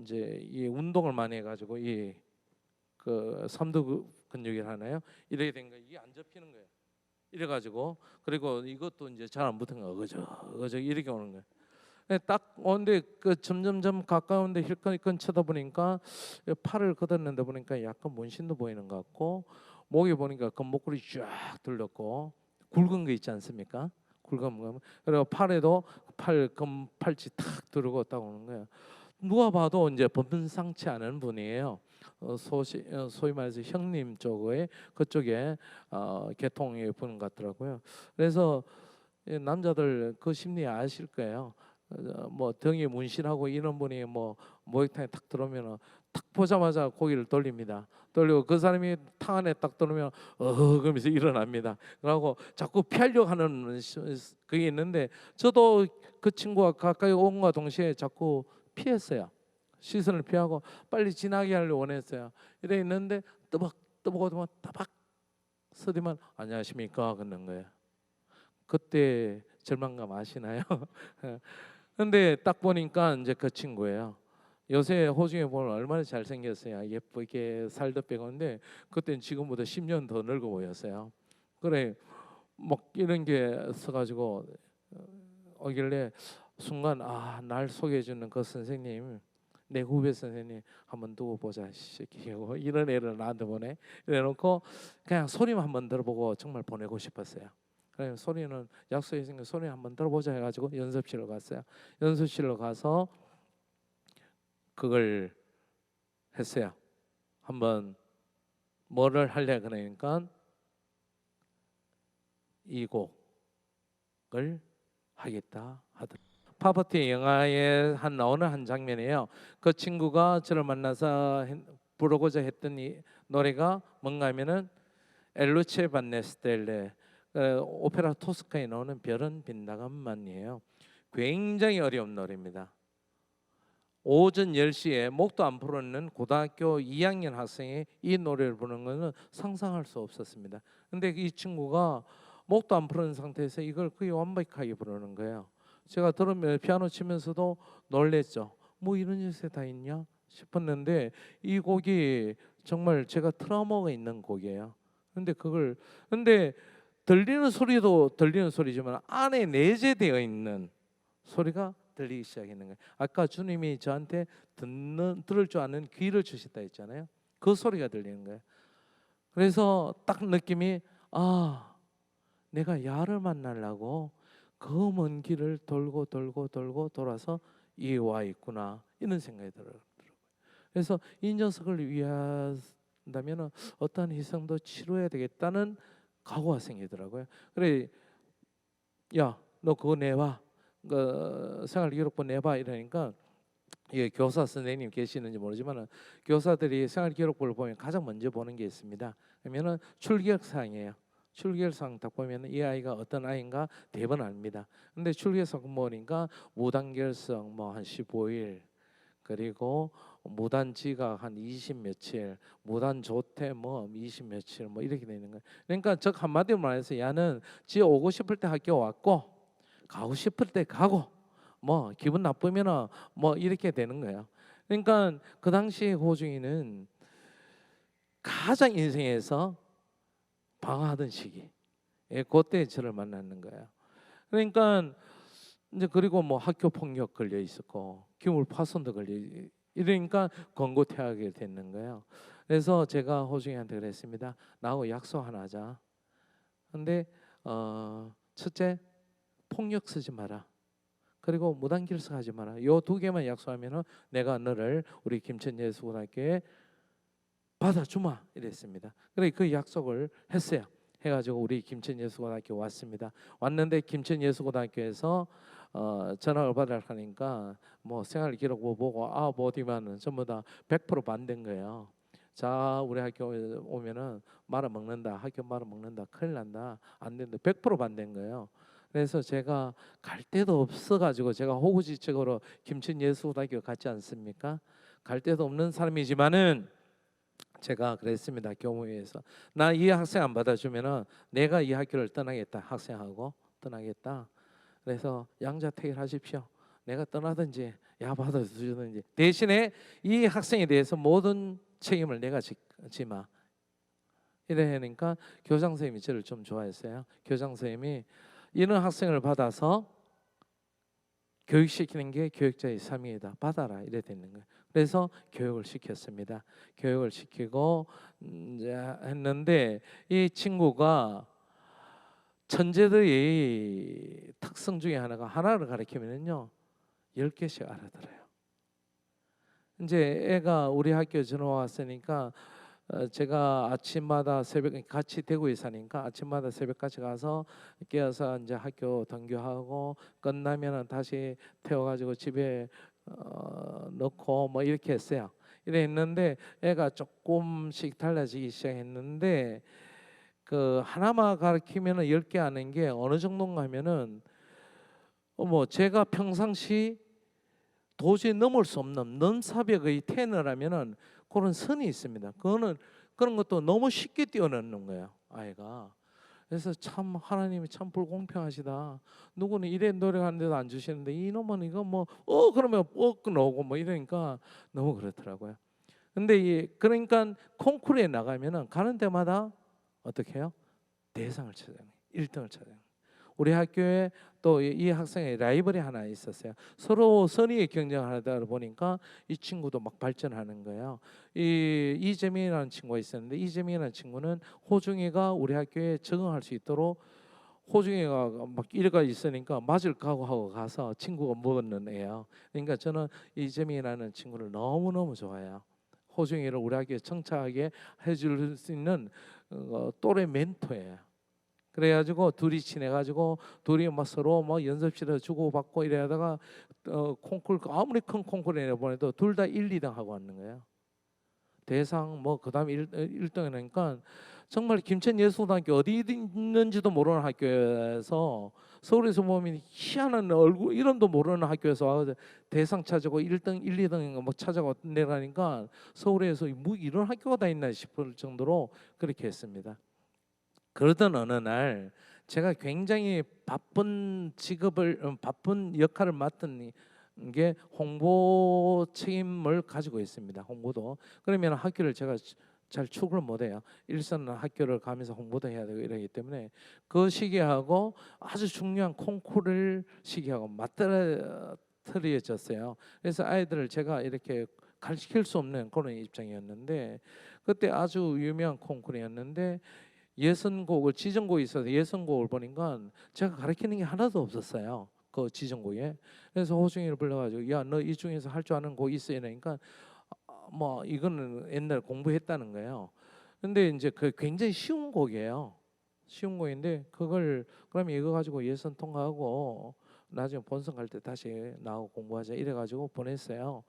이제 이 운동을 많이 해가지고 이 그 삼두 근육이 하나요? 이렇게 된 거 이게 안 접히는 거예요. 이래가지고 그리고 이것도 이제 잘 안 붙은 거 어거저 이렇게 오는 거예요. 딱 오는데 그 점점점 가까운데 힐끔힐끔 쳐다보니까 팔을 걷었는데 보니까 약간 문신도 보이는 것 같고 목에 보니까 그 목걸이 쫙 둘렀고 굵은 거 있지 않습니까? 굵은 거 그리고 팔에도 팔찌 탁 두르고 딱 오는 거예요. 누가 봐도 이제 범상치 않은 분이에요. 소위 말해서 형님 쪽에 그쪽에 계통의 분 같더라고요. 그래서 남자들 그 심리 아실 거예요. 뭐 등에 문신하고 이런 분이 뭐 목욕탕에 탁 들어오면 탁 보자마자 고개를 돌립니다. 돌리고 그 사람이 탕 안에 딱 들어오면 그러면서 일어납니다. 그러고 자꾸 피하려고 하는 그게 있는데 저도 그 친구가 가까이 온과 동시에 자꾸 피했어요. 시선을 피하고 빨리 지나게 하려고 원했어요. 이래 있는데 뜨벅뜨벅 따박 서디만 안녕하십니까 그러는 거예요. 그때 절망감 아시나요? 근데 딱 보니까 이제 그 친구예요. 요새 호중에 보면 얼마나 잘생겼어요. 예쁘게 살도 빼고 근데 그때는 지금보다 10년 더 늙어 보였어요. 그래 막 이런 게 써가지고 오길래 순간 날 소개해 주는 그 선생님 내 후배 선생님 한번 두고 보자 시키고 이런 애를 나한테 보내. 이래놓고 그냥 소리만 한번 들어보고 정말 보내고 싶었어요. 그래서 소리는 약속했으니까 소리 한번 들어보자 해가지고 연습실로 갔어요. 연습실로 가서 그걸 했어요. 한번 뭐를 할래 그러니까 이 곡을 하겠다 하더라고요. 파버티 영화에 나오는 한 장면이에요. 그 친구가 저를 만나서 부르고자 했던 이 노래가 뭔가 하면은 엘루체 반네스텔레 오페라 토스카에 나오는 별은 빈다감만이에요. 굉장히 어려운 노래입니다. 오전 10시에 목도 안 풀었는 고등학교 2학년 학생이 이 노래를 부르는 것은 상상할 수 없었습니다. 근데 이 친구가 목도 안 풀은 상태에서 이걸 거의 완벽하게 부르는 거예요. 제가 들으면 피아노 치면서도 놀랬죠. 뭐 이런 요새 다 있냐 싶었는데 이 곡이 정말 제가 트라우마가 있는 곡이에요. 근데 들리는 소리도 들리는 소리지만 안에 내재되어 있는 소리가 들리기 시작했는 거예요. 아까 주님이 저한테 들을 줄 아는 귀를 주셨다 했잖아요. 그 소리가 들리는 거예요. 그래서 딱 느낌이 내가 야를 만나려고 그 먼 길을 돌고 돌아서 이에 와 있구나 이런 생각이 들어요. 그래서 이 녀석을 위한다면 어떠한 희생도 치러야 되겠다는 각오가 생기더라고요. 그래, 야, 너 그거 내봐. 그 생활기록부 내봐 이러니까 이게 교사 선생님 계시는지 모르지만 교사들이 생활기록부를 보면 가장 먼저 보는 게 있습니다. 그러면은 출결사항이에요. 출결사항 딱 보면 이 아이가 어떤 아이인가 대부분 압니다. 근데 출결사항 보니까 무단결석 뭐 한 15일 그리고 무단 지각 한 20 며칠, 무단 조퇴 뭐 20 며칠 뭐 이렇게 되는 거예요. 그러니까 즉 한마디로 말해서 야는 지 오고 싶을 때 학교 왔고 가고 싶을 때 가고 뭐 기분 나쁘면은 뭐 이렇게 되는 거예요. 그러니까 그 당시에 호중이는 가장 인생에서 방황하던 시기, 그때 저를 만났는 거예요. 그러니까 이제 그리고 뭐 학교 폭력 걸려 있었고 기물 파손도 걸려 이러니까 권고 퇴학이 됐는 거예요. 그래서 제가 호중이한테 그랬습니다. 나하고 약속 하나 하자. 근데 첫째 폭력 쓰지 마라. 그리고 무단결석하지 마라. 요 두 개만 약속하면은 내가 너를 우리 김천예수고등학교에 받아주마 이랬습니다. 그래 그 약속을 했어요. 해가지고 우리 김천예수고등학교 왔습니다. 왔는데 김천예수고등학교에서 전학을 받으려니까 뭐 생활기록부 보고 어디만은 전부 다 100% 반대인 거예요. 자 우리 학교 오면은 말아 먹는다. 학교 말아 먹는다. 큰일 난다. 안 된다. 100% 반대인 거예요. 그래서 제가 갈 데도 없어가지고 제가 호구지책으로 김천예수고등학교 갔지 않습니까? 갈 데도 없는 사람이지만은 제가 그랬습니다. 교무회에서 나 이 학생 안 받아주면은 내가 이 학교를 떠나겠다. 학생하고 떠나겠다. 그래서 양자택일하십시오. 내가 떠나든지 야 받아주든지 대신에 이 학생에 대해서 모든 책임을 내가 지마. 이래 하니까 교장 선생님이 저를 좀 좋아했어요. 교장 선생님이 이런 학생을 받아서 교육시키는 게 교육자의 사명이다. 받아라. 이래 되는 거예요. 그래서 교육을 시켰습니다. 교육을 시키고 이제 했는데 이 친구가 천재들의 특성 중에 하나를 가르치면요 10개씩 알아들어요. 이제 애가 우리 학교 전화왔으니까 제가 아침마다 새벽 같이 대구에 사니까 아침마다 새벽까지 가서 깨어서 이제 학교 등교하고 끝나면은 다시 태워가지고 집에 넣고 뭐 이렇게 했어요. 이래 했는데 애가 조금씩 달라지기 시작했는데 그 하나만 가르치면은 10개 아는 게 어느 정도인가 하면은 뭐 제가 평상시 도저히 넘을 수 없는 넘사벽의 테너라면은 그런 선이 있습니다. 그런 것도 너무 쉽게 뛰어넘는 거예요, 아이가. 그래서 참 하나님이 참 불공평하시다. 누구는 이래 노력하는데도 안 주시는데 이놈은 이거 뭐 그러면 나오고 뭐 이러니까 너무 그렇더라고요. 근데 그러니까 콩쿠르에 나가면은 가는 데마다 어떻게 해요? 대상을 찾아요. 1등을 찾아요. 우리 학교에 또 이 학생의 라이벌이 하나 있었어요. 서로 선의의 경쟁을 하다 보니까 이 친구도 막 발전하는 거예요. 이재민이라는 친구가 있었는데 이재민이라는 친구는 호중이가 우리 학교에 적응할 수 있도록 호중이가 막 이래가 있으니까 맞을 각오하고 가서 친구가 먹는 애예요. 그러니까 저는 이재민이라는 친구를 너무너무 좋아해요. 호중이를 우리 학교에 청착하게 해줄 수 있는 또래 멘토예요. 그래가지고 둘이 친해가지고 둘이 막 서로 뭐 연습실에 주고받고 이래다가 콩쿨 아무리 큰 콩쿨에 내보내도 둘 다 1, 2등 하고 왔는 거예요. 대상 뭐 그다음에 1등을 하니까 정말 김천예술고등학교 어디 있는지도 모르는 학교에서 서울에서 보면 희한한 얼굴 이름도 모르는 학교에서 대상 찾아고 1등, 1, 2등 뭐 찾아고 내라니까 서울에서 뭐 이런 학교가 다 있나 싶을 정도로 그렇게 했습니다. 그러던 어느 날 제가 굉장히 바쁜 바쁜 역할을 맡은 게 홍보 책임을 가지고 있습니다. 홍보도. 그러면 학교를 제가 잘 축을 못해요. 일선 학교를 가면서 홍보도 해야 되고 이러기 때문에 그 시기하고 아주 중요한 콩쿠르 시기하고 맞떨어졌어요. 그래서 아이들을 제가 이렇게 가르칠 수 없는 그런 입장이었는데 그때 아주 유명한 콩쿠르였는데 예선곡을 지정곡이 있어서 예선곡을 보니까 제가 가르치는 게 하나도 없었어요. 그 지정곡에. 그래서 호중이를 불러가지고 야 너 이 중에서 할 줄 아는 곡 있어 이러니까 뭐 이거는 옛날 공부했다는 거예요. 근데 이제 그 굉장히 쉬운 곡이에요. 쉬운 곡인데 그걸 그러면 이거 가지고 예선 통과하고 나중에 본선 갈 때 다시 나오고 공부하자 이래가지고 보냈어요.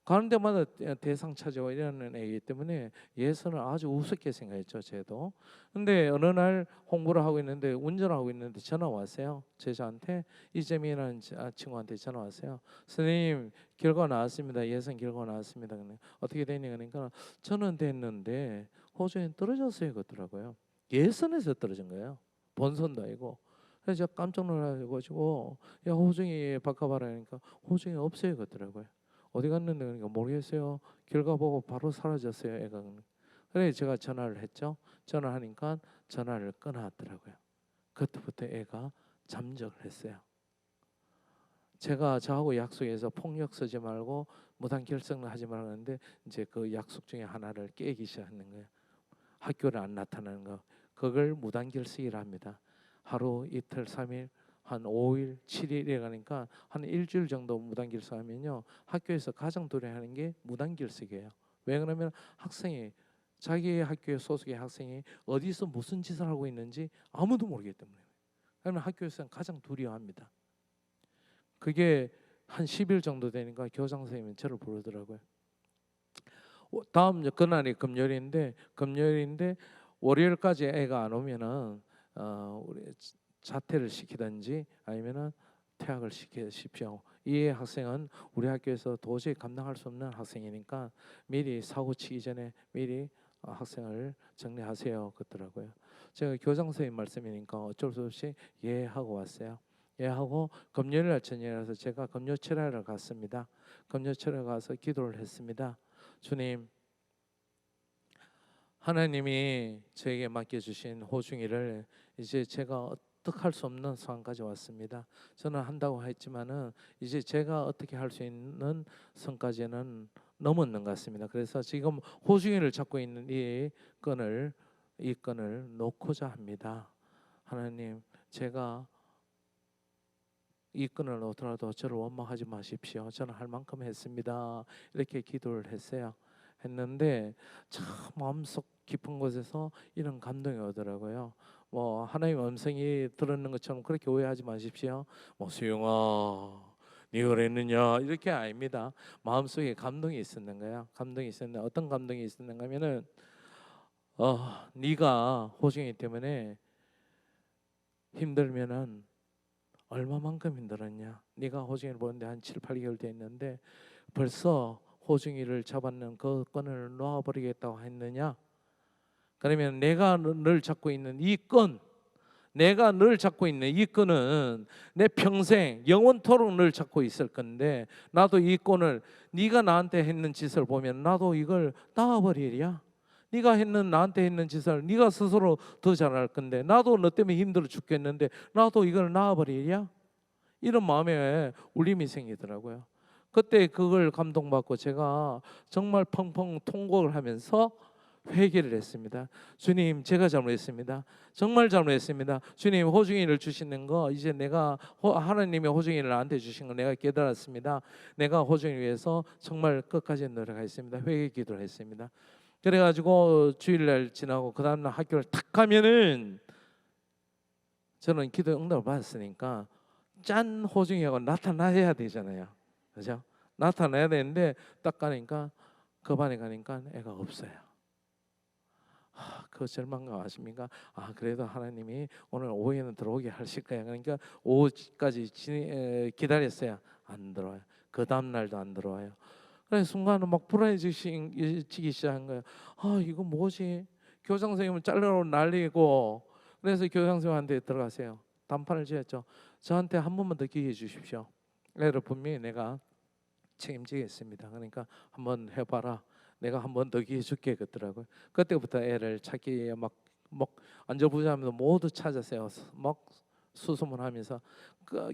가는 데마다 대상 차지와 이러는 애이기 때문에 예선을 아주 우습게 생각했죠, 저도. 근데 어느 날 홍보를 하고 있는데 운전을 하고 있는데 전화 왔어요. 제자한테 이재민이라는 친구한테 전화 왔어요. 선생님 결과 나왔습니다. 예선 결과 나왔습니다. 어떻게 되니 그러니까 저는 됐는데 호주엔 떨어졌어요, 그러더라고요. 예선에서 떨어진 거예요. 본선도 아니고. 그래서 제가 깜짝 놀라가지고 야 호중이 바꿔봐라 하니까 호중이 없어요, 그러더라고요. 어디 갔는데 그러니까 모르겠어요. 결과 보고 바로 사라졌어요, 애가. 그래 제가 전화를 했죠. 전화하니까 전화를 끊었더라고요. 그때부터 애가 잠적을 했어요. 제가 저하고 약속해서 폭력 쓰지 말고 무단 결석을 하지 말라는데 이제 그 약속 중에 하나를 깨기 시작하는 거예요. 학교를 안 나타나는 거. 그걸 무단 결석이라 합니다. 하루 이틀 3일 한 5일, 7일에 가니까 한 일주일 정도 무단결석하면요 학교에서 가장 두려워하는 게 무단결석이에요. 왜 그러면 학생이 자기 학교에 소속의 학생이 어디서 무슨 짓을 하고 있는지 아무도 모르기 때문에 그러면 학교에서는 가장 두려워합니다. 그게 한 10일 정도 되니까 교장 선생님이 저를 부르더라고요. 다음 그날이 금요일인데 월요일까지 애가 안 오면은 우리 자퇴를 시키든지 아니면은 퇴학을 시키십시오. 이 학생은 우리 학교에서 도저히 감당할 수 없는 학생이니까 미리 사고 치기 전에 미리 학생을 정리하세요. 그러더라고요. 제가 교장 선생님 말씀이니까 어쩔 수 없이 예 하고 왔어요. 예 하고 금요일 날 저녁이라서 제가 금요철야를 갔습니다. 금요철야 가서 기도를 했습니다. 주님, 하나님이 저에게 맡겨주신 호중이를 이제 제가 어떻게 할 수 없는 상황까지 왔습니다. 저는 한다고 했지만은 이제 제가 어떻게 할 수 있는 선까지는 넘었는 것 같습니다. 그래서 지금 호중이를 잡고 있는 이 건을 놓고자 합니다. 하나님, 제가 이 끈을 놓더라도 저를 원망하지 마십시오. 저는 할 만큼 했습니다. 이렇게 기도를 했는데 참 마음속 깊은 곳에서 이런 감동이 오더라고요. 뭐 하나님 음성이 들었는 것처럼 그렇게 오해하지 마십시오. 뭐 수영아, 네가 그랬느냐 이렇게 아닙니다. 마음속에 감동이 있었는 거야. 감동이 있었는데 어떤 감동이 있었는가 하면은 네가 호중이 때문에 힘들면은 얼마만큼 힘들었냐. 네가 호중이를 보는데 한 7, 8개월 됐는데 벌써 호중이를 잡았는 그 끈을 놓아버리겠다고 했느냐. 그러면 내가 늘 잡고 있는 이 끈, 내가 늘 잡고 있는 이 끈은 내 평생 영원토록 늘 잡고 있을 건데 나도 이 끈을 네가 나한테 했는 짓을 보면 나도 이걸 놔버리랴. 네가 나한테 했는 짓을 네가 스스로 더 잘할 건데 나도 너 때문에 힘들어 죽겠는데 나도 이걸 놔버리냐? 이런 마음에 울림이 생기더라고요. 그때 그걸 감동받고 제가 정말 펑펑 통곡을 하면서 회개를 했습니다. 주님, 제가 잘못했습니다. 정말 잘못했습니다. 주님, 호중이를 주시는 거 이제 내가 하나님이 호중이를 나한테 주신 거 내가 깨달았습니다. 내가 호중이를 위해서 정말 끝까지 노력하겠습니다. 회개 기도를 했습니다. 그래가지고 주일날 지나고 그 다음날 학교를 탁 가면은 저는 기도 응답을 받았으니까 짠 호중이하고 나타나야 되잖아요. 그죠? 나타나야 되는데 딱 가니까 그 반에 가니까 애가 없어요. 그 절망감 아십니까? 그래도 하나님이 오늘 오후에는 들어오게 하실 거야. 그러니까 오후까지 기다렸어요. 안 들어와요. 그 다음 날도 안 들어와요. 그래서 순간은 막 불안해지기 시작한 거예요. 이거 뭐지? 교장 선생님은 잘라로 날리고 그래서 교장 선생님한테 들어가세요. 단판을 지었죠. 저한테 한 번만 더 기회 주십시오. 애를 분명히 내가 책임지겠습니다. 그러니까 한번 해봐라. 내가 한 번 더 기회 줄게 그러더라고요. 그때부터 애를 찾기 막 안절부절하면서 모두 찾았어요. 막 수소문하면서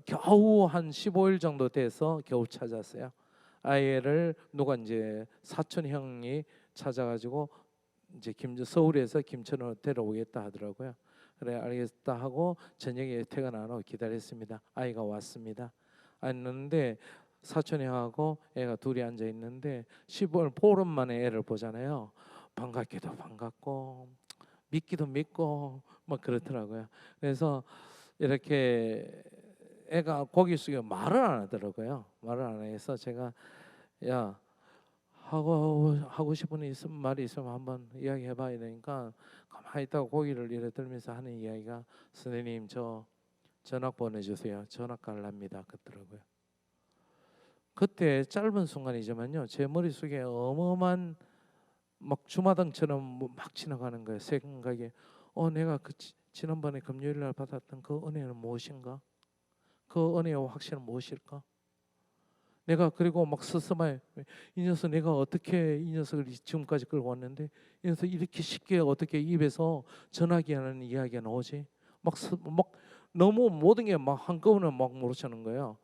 겨우 한 15일 정도 돼서 겨우 찾았어요. 아이를 누가 이제 사촌 형이 찾아가지고 이제 서울에서 김천으로 데려오겠다 하더라고요. 그래 알겠다 하고 저녁에 퇴근 안 하고 기다렸습니다. 아이가 왔습니다. 왔는데 사촌 형하고 애가 둘이 앉아 있는데 15일 보름 만에 애를 보잖아요. 반갑기도 반갑고 믿기도 믿고 막 그렇더라고요. 그래서 이렇게 애가 고개 숙여 말을 안 하더라고요. 말을 안 해서 제가 야 하고 싶은 말이 있으면 한번 이야기해봐야 되니까 가만히 있다가 고개를 이래 들면서 하는 이야기가 선생님 저 전학 보내주세요. 전학 갈랍니다. 그러더라고요. 그때 짧은 순간이지만요 제 머릿속에 어마어마한 막 주마등처럼 막 지나가는 거예요. 생각에 내가 지난번에 금요일날 받았던 그 은혜는 무엇인가? 그 은혜와 확신은 무엇일까? 내가 그리고 막 스스로에 이 녀석 내가 어떻게 이 녀석을 지금까지 끌고 왔는데 이 녀석 이렇게 쉽게 어떻게 입에서 전하기 하는 이야기가 나오지? 막 너무 모든 게 막 한꺼번에 막 몰아치는 거예요.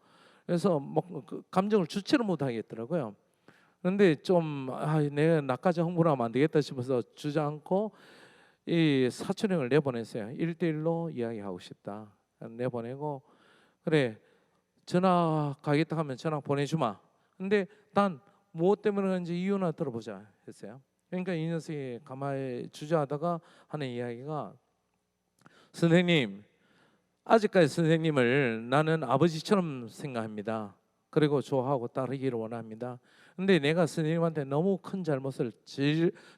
그래서 막 그 감정을 주체를 못 하겠더라고요. 그런데 좀 내가 나까지 흥분하면 안 되겠다 싶어서 주저앉고 이 사촌형을 내보냈어요. 1대1로 이야기하고 싶다. 내보내고 그래 전화 가겠다 하면 전화 보내주마. 근데 난 무엇 때문에 그런지 이유나 들어보자 했어요. 그러니까 이 녀석이 가만히 주저하다가 하는 이야기가 선생님 아직까지 선생님을 나는 아버지처럼 생각합니다. 그리고 좋아하고 따르기를 원합니다. 근데 내가 선생님한테 너무 큰 잘못을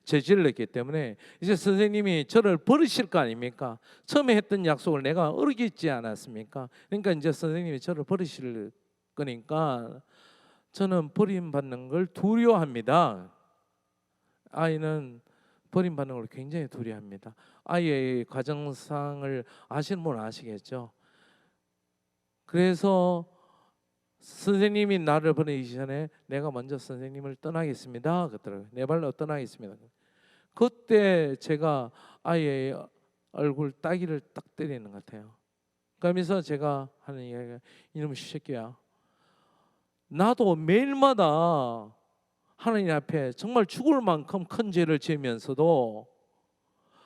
저질렀기 때문에 이제 선생님이 저를 버리실 거 아닙니까? 처음에 했던 약속을 내가 어기지 않았습니까? 그러니까 이제 선생님이 저를 버리실 거니까 저는 버림받는 걸 두려워합니다. 아이는 버림받는 걸 굉장히 두려워합니다. 아이의 과정상을 아시는 분은 아시겠죠. 그래서 선생님이 나를 보내기 전에 내가 먼저 선생님을 떠나겠습니다. 그러더라고요. 내 발로 떠나겠습니다. 그때 제가 아이의 얼굴 따기를 딱 때리는 것 같아요. 그러면서 제가 하는 이야기가 이놈의 새끼야. 나도 매일마다 하나님 앞에 정말 죽을 만큼 큰 죄를 지으면서도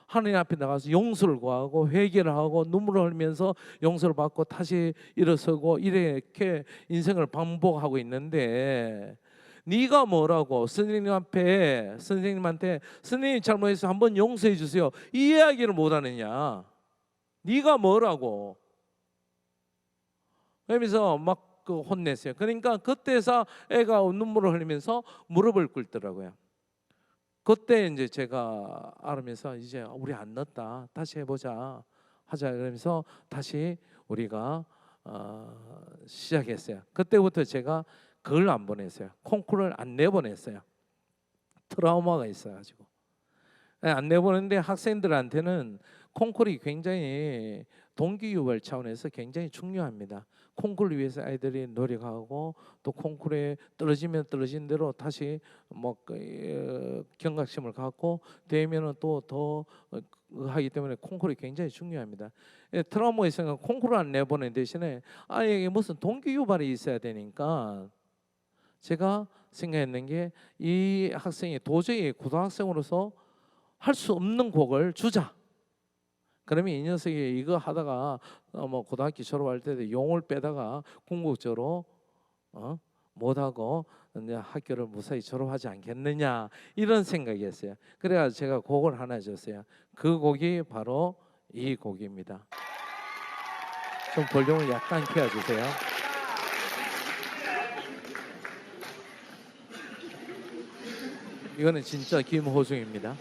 하나님 앞에 나가서 용서를 구하고 회개를 하고 눈물을 흘리면서 용서를 받고 다시 일어서고 이렇게 인생을 반복하고 있는데 네가 뭐라고 선생님한테 선생님 잘못해서 한번 용서해 주세요 이 이야기를 못하느냐? 네가 뭐라고? 그러면서 막 혼냈어요. 그러니까 그때서 애가 눈물을 흘리면서 무릎을 꿇더라고요. 그때 이제 제가 알으면서 이제 우리 안 넣었다 다시 해보자 하자 그러면서 다시 우리가 시작했어요. 그때부터 제가 그걸 안 보냈어요. 콩쿠르를 안 내보냈어요. 트라우마가 있어가지고 안 내보냈는데 학생들한테는 콩쿠르이 굉장히 동기 유발 차원에서 굉장히 중요합니다. 콩쿠르를 위해서 아이들이 노력하고 또 콩쿠르에 떨어지면 떨어진 대로 다시 경각심을 갖고 되면은 또 더 하기 때문에 콩쿠르이 굉장히 중요합니다. 트라우마 있으니까 콩쿠르 안 내보낸 대신에 아이에게 무슨 동기 유발이 있어야 되니까 제가 생각했는 게 이 학생이 도저히 고등학생으로서 할 수 없는 곡을 주자. 그러면 이 녀석이 이거 하다가 뭐 고등학교 졸업할 때 용을 빼다가 궁극적으로 못하고 이제 학교를 무사히 졸업하지 않겠느냐 이런 생각이었어요. 그래서 제가 곡을 하나 줬어요. 그 곡이 바로 이 곡입니다. 좀 볼륨을 약간 키워주세요. 이거는 진짜 김호중입니다.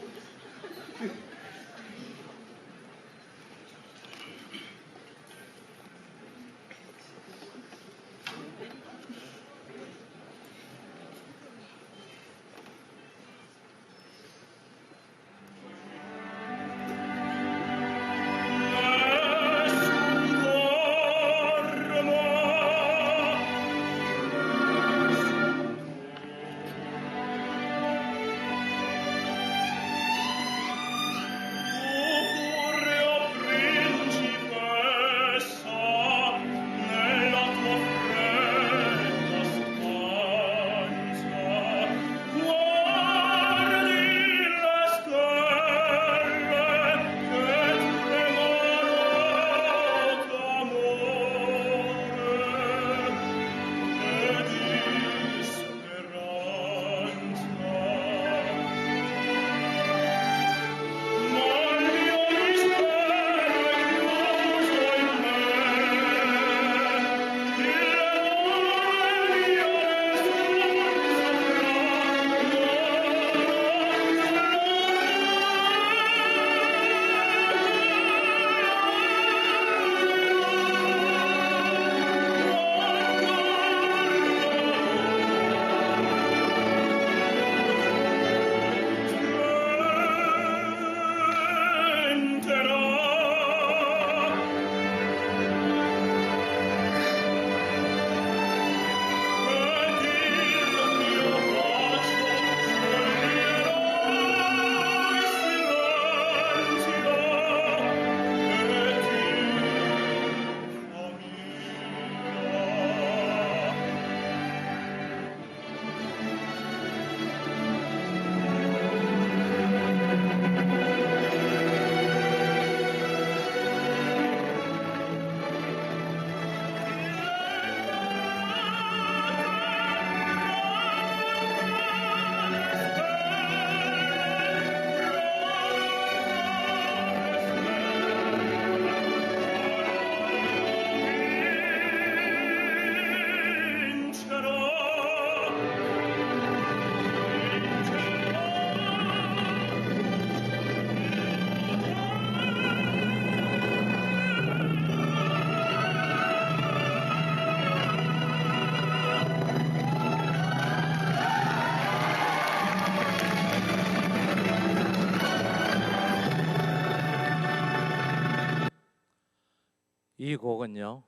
이 곡은요,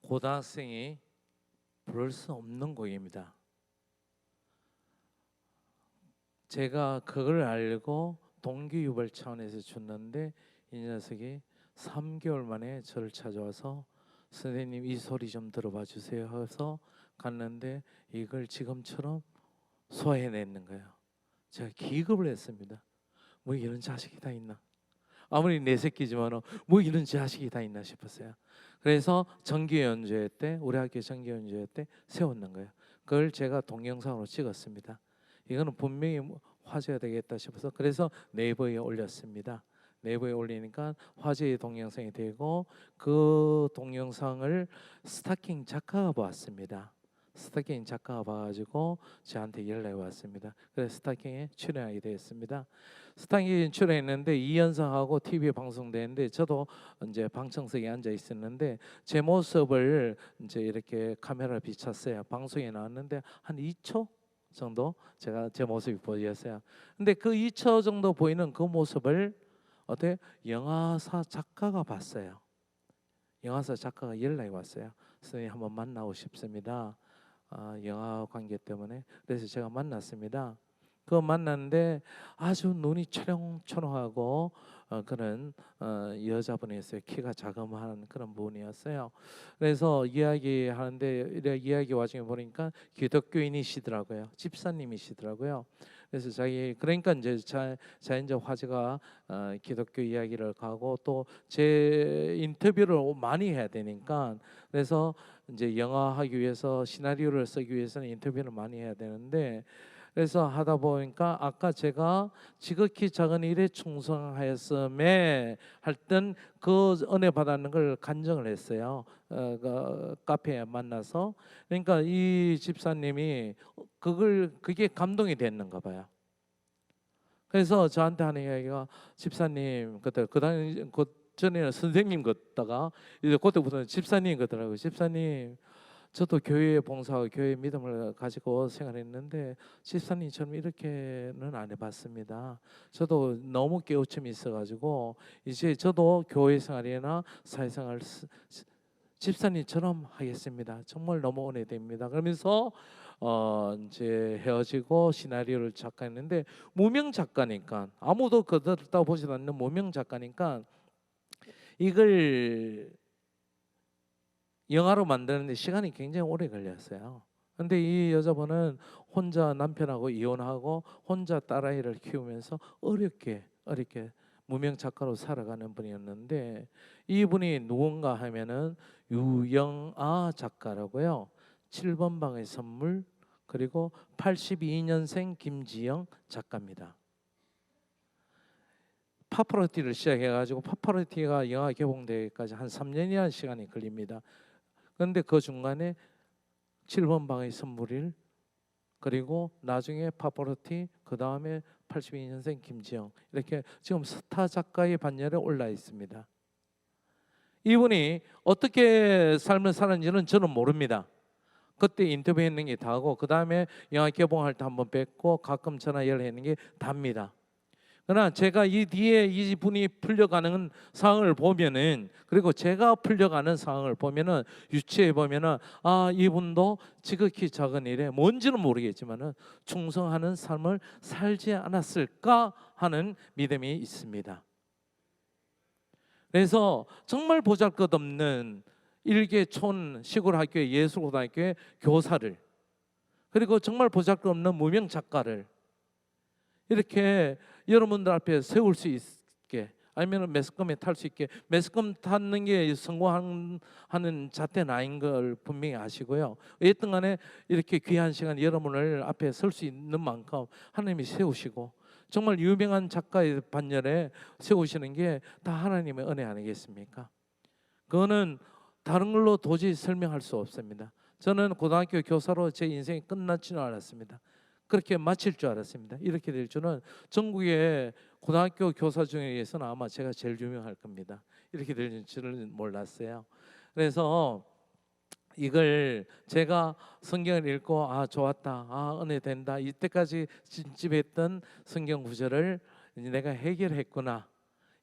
고등학생이 부를 수 없는 곡입니다. 제가 그걸 알고 동기 유발 차원에서 줬는데 이 녀석이 3개월 만에 저를 찾아와서 선생님 이 소리 좀 들어봐 주세요 해서 갔는데 이걸 지금처럼 소화해내는 거예요. 제가 기겁을 했습니다. 뭐 이런 자식이 다 있나? 아무리 내 새끼지만 뭐 이런 자식이 다 있나 싶었어요. 그래서 정기 연주회 때 우리 학교 정기 연주회 때 세웠는 거예요. 그걸 제가 동영상으로 찍었습니다. 이거는 분명히 화제가 되겠다 싶어서 그래서 네이버에 올렸습니다. 네이버에 올리니까 화제의 동영상이 되고 그 동영상을 스타킹 작가가 보았습니다. 스타킹 작가가 봐가지고 저한테 연락이 왔습니다. 그래서 스타킹에 출연하게 되었습니다. 스타킹에 출연했는데 이현상하고 TV에 방송되는데 저도 이제 방청석에 앉아 있었는데 제 모습을 이제 이렇게 카메라 비쳤어요. 방송에 나왔는데 한 2초 정도 제가 제 모습이 보였어요. 근데 그 2초 정도 보이는 그 모습을 어때 영화사 작가가 봤어요. 영화사 작가가 연락이 왔어요. 선생님 한번 만나고 싶습니다. 영화 관계 때문에. 그래서 제가 만났습니다. 그 만났는데 아주 눈이 초롱초롱하고 그런 여자분이었어요. 키가 자그마한 그런 분이었어요. 그래서 이야기하는데 이래 이야기 와중에 보니까 기독교인이시더라고요. 집사님이시더라고요. 그래서 자기 그러니까 이제 자연적 화제가 기독교 이야기를 가고 또 제 인터뷰를 많이 해야 되니까 그래서 이제 영화 하기 위해서 시나리오를 쓰기 위해서는 인터뷰를 많이 해야 되는데 그래서 하다 보니까 아까 제가 지극히 작은 일에 충성하였음에 할땐 그 은혜 받았는 걸 간증을 했어요. 그 카페에 만나서 그러니까 이 집사님이 그게 감동이 됐는가 봐요. 그래서 저한테 하는 이야기가 집사님 그때 그 전에는 선생님 같다가 이제 그때부터는 집사님 같더라고요. 집사님 저도 교회에 봉사하고 교회 믿음을 가지고 생활했는데 집사님처럼 이렇게는 안 해봤습니다. 저도 너무 깨우침이 있어가지고 이제 저도 교회 생활이나 사회생활 집사님처럼 하겠습니다. 정말 너무 은혜됩니다. 그러면서 이제 헤어지고 시나리오를 작가했는데 무명 작가니까 아무도 거들떠 보지도 않는 무명 작가니까 이걸 영화로 만드는데 시간이 굉장히 오래 걸렸어요. 근데 이 여자분은 혼자 남편하고 이혼하고 혼자 딸아이를 키우면서 어렵게 무명 작가로 살아가는 분이었는데 이분이 누군가 하면은 유영아 작가라고요. 7번 방의 선물 그리고 82년생 김지영 작가입니다. 파파로티를 시작해가지고 파파로티가 영화 개봉되기까지 한 3년이라는 시간이 걸립니다. 그런데 그 중간에 7번 방의 선물일 그리고 나중에 파파로티 그 다음에 82년생 김지영 이렇게 지금 스타 작가의 반열에 올라 있습니다. 이분이 어떻게 삶을 사는지는 저는 모릅니다. 그때 인터뷰했는 게 다고 그 다음에 영화 개봉할 때 한번 뵙고 가끔 전화 연락했는 게 답니다. 그러나 제가 이 뒤에 이분이 풀려가는 상황을 보면은 그리고 제가 풀려가는 상황을 보면은 유추해 보면은 이분도 지극히 작은 일에 뭔지는 모르겠지만은 충성하는 삶을 살지 않았을까 하는 믿음이 있습니다. 그래서 정말 보잘것없는 일개촌 시골 학교의 예술고등학교의 교사를 그리고 정말 보잘것없는 무명 작가를 이렇게 여러분들 앞에 세울 수 있게 아니면 매스컴에 탈 수 있게 매스컴 타는 게 성공하는 잣대는 아닌 걸 분명히 아시고요. 어쨌든 간에 이렇게 귀한 시간 여러분을 앞에 설 수 있는 만큼 하나님이 세우시고 정말 유명한 작가의 반열에 세우시는 게 다 하나님의 은혜 아니겠습니까? 그거는 다른 걸로 도저히 설명할 수 없습니다. 저는 고등학교 교사로 제 인생이 끝날 줄 알았습니다. 그렇게 마칠 줄 알았습니다. 이렇게 될 줄은 전국의 고등학교 교사 중에서는 아마 제가 제일 유명할 겁니다. 이렇게 될 줄은 몰랐어요. 그래서 이걸 제가 성경을 읽고 좋았다, 은혜 된다 이때까지 찜찜했던 성경 구절을 이제 내가 해결했구나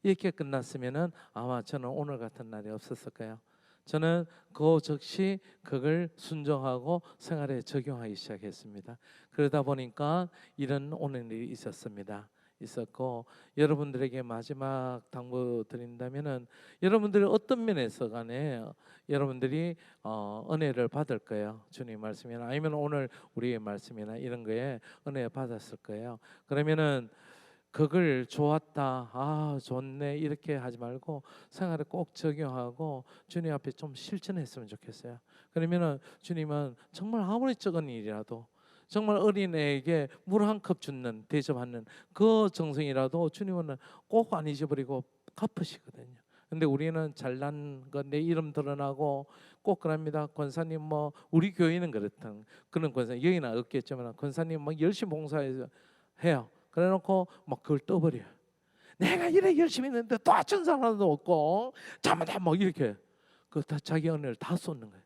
이렇게 끝났으면은 아마 저는 오늘 같은 날이 없었을 거예요. 저는 그 즉시 그걸 순종하고 생활에 적용하기 시작했습니다. 그러다 보니까 이런 오는 일이 있었고 여러분들에게 마지막 당부 드린다면은 여러분들이 어떤 면에서 간에 여러분들이 은혜를 받을 거예요. 주님 말씀이나 아니면 오늘 우리의 말씀이나 이런 거에 은혜 받았을 거예요. 그러면은 그걸 좋았다, 좋네 이렇게 하지 말고 생활에 꼭 적용하고 주님 앞에 좀 실천했으면 좋겠어요. 그러면은 주님은 정말 아무리 적은 일이라도 정말 어린애에게 물 한 컵 주는 대접하는 그 정성이라도 주님은 꼭 안 잊어버리고 갚으시거든요. 근데 우리는 잘난 거 내 이름 드러나고 꼭 그럽니다. 권사님 뭐 우리 교회는 그렇든 그런 권사님 여기는 없겠지만 권사님 막 열심히 봉사해서 해요. 그래놓고 막 그걸 떠버려. 내가 이래 열심히 했는데 도와준 사람도 없고 잘못해 막 이렇게 그 다 자기 은혜를 다 쏟는 거예요.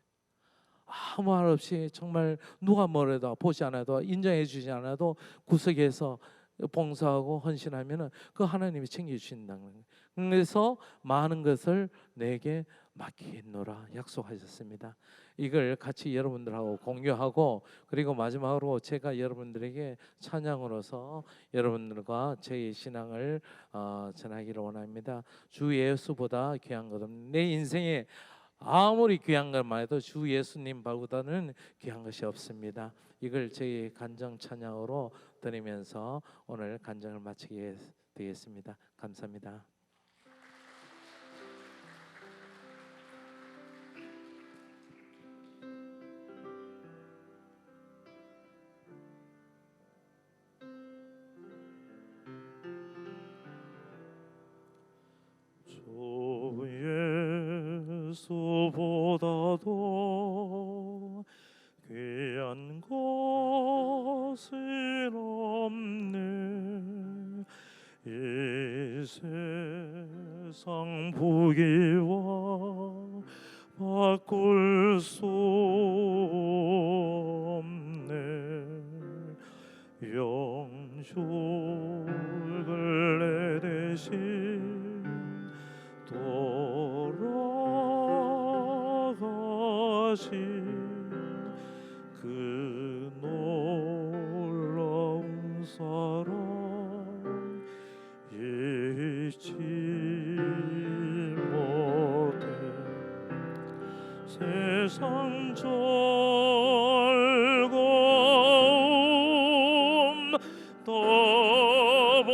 아무 말 없이 정말 누가 뭐래도 보지 않아도 인정해 주지 않아도 구석에서 봉사하고 헌신하면은 그 하나님이 챙겨주신다는 거예요. 그래서 많은 것을 내게 맡기노라 약속하셨습니다. 이걸 같이 여러분들하고 공유하고, 그리고 마지막으로 제가 여러분들에게 찬양으로서 여러분들과 저의 신앙을 전하기를 원합니다. 주 예수보다 귀한 것 없는, 내 인생에 아무리 귀한 것만 해도 주 예수님보다는 귀한 것이 없습니다. 이걸 저희 간정 찬양으로 드리면서 오늘 간정을 마치게 되겠습니다. 감사합니다. 주 예수보다도 귀한 것은 없네. 이 세상 보기와 바꿀 수 없네. 영주를 내 대신 돌아가신 그 놀라운 사랑 잊지 못해. 세상 즐거움 떠버리고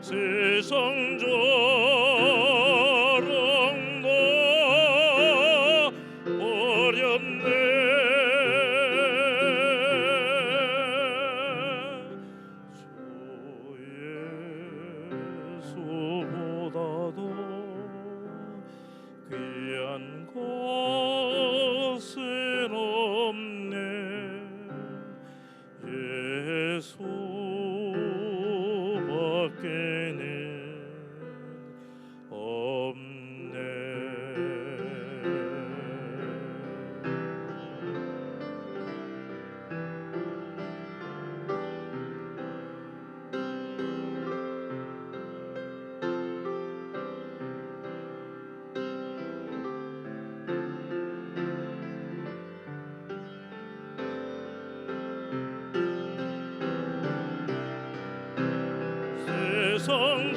세상 저런 거 버렸네. 주 예수보다도 귀한 것은 없네. 예수밖에는 없네. 세상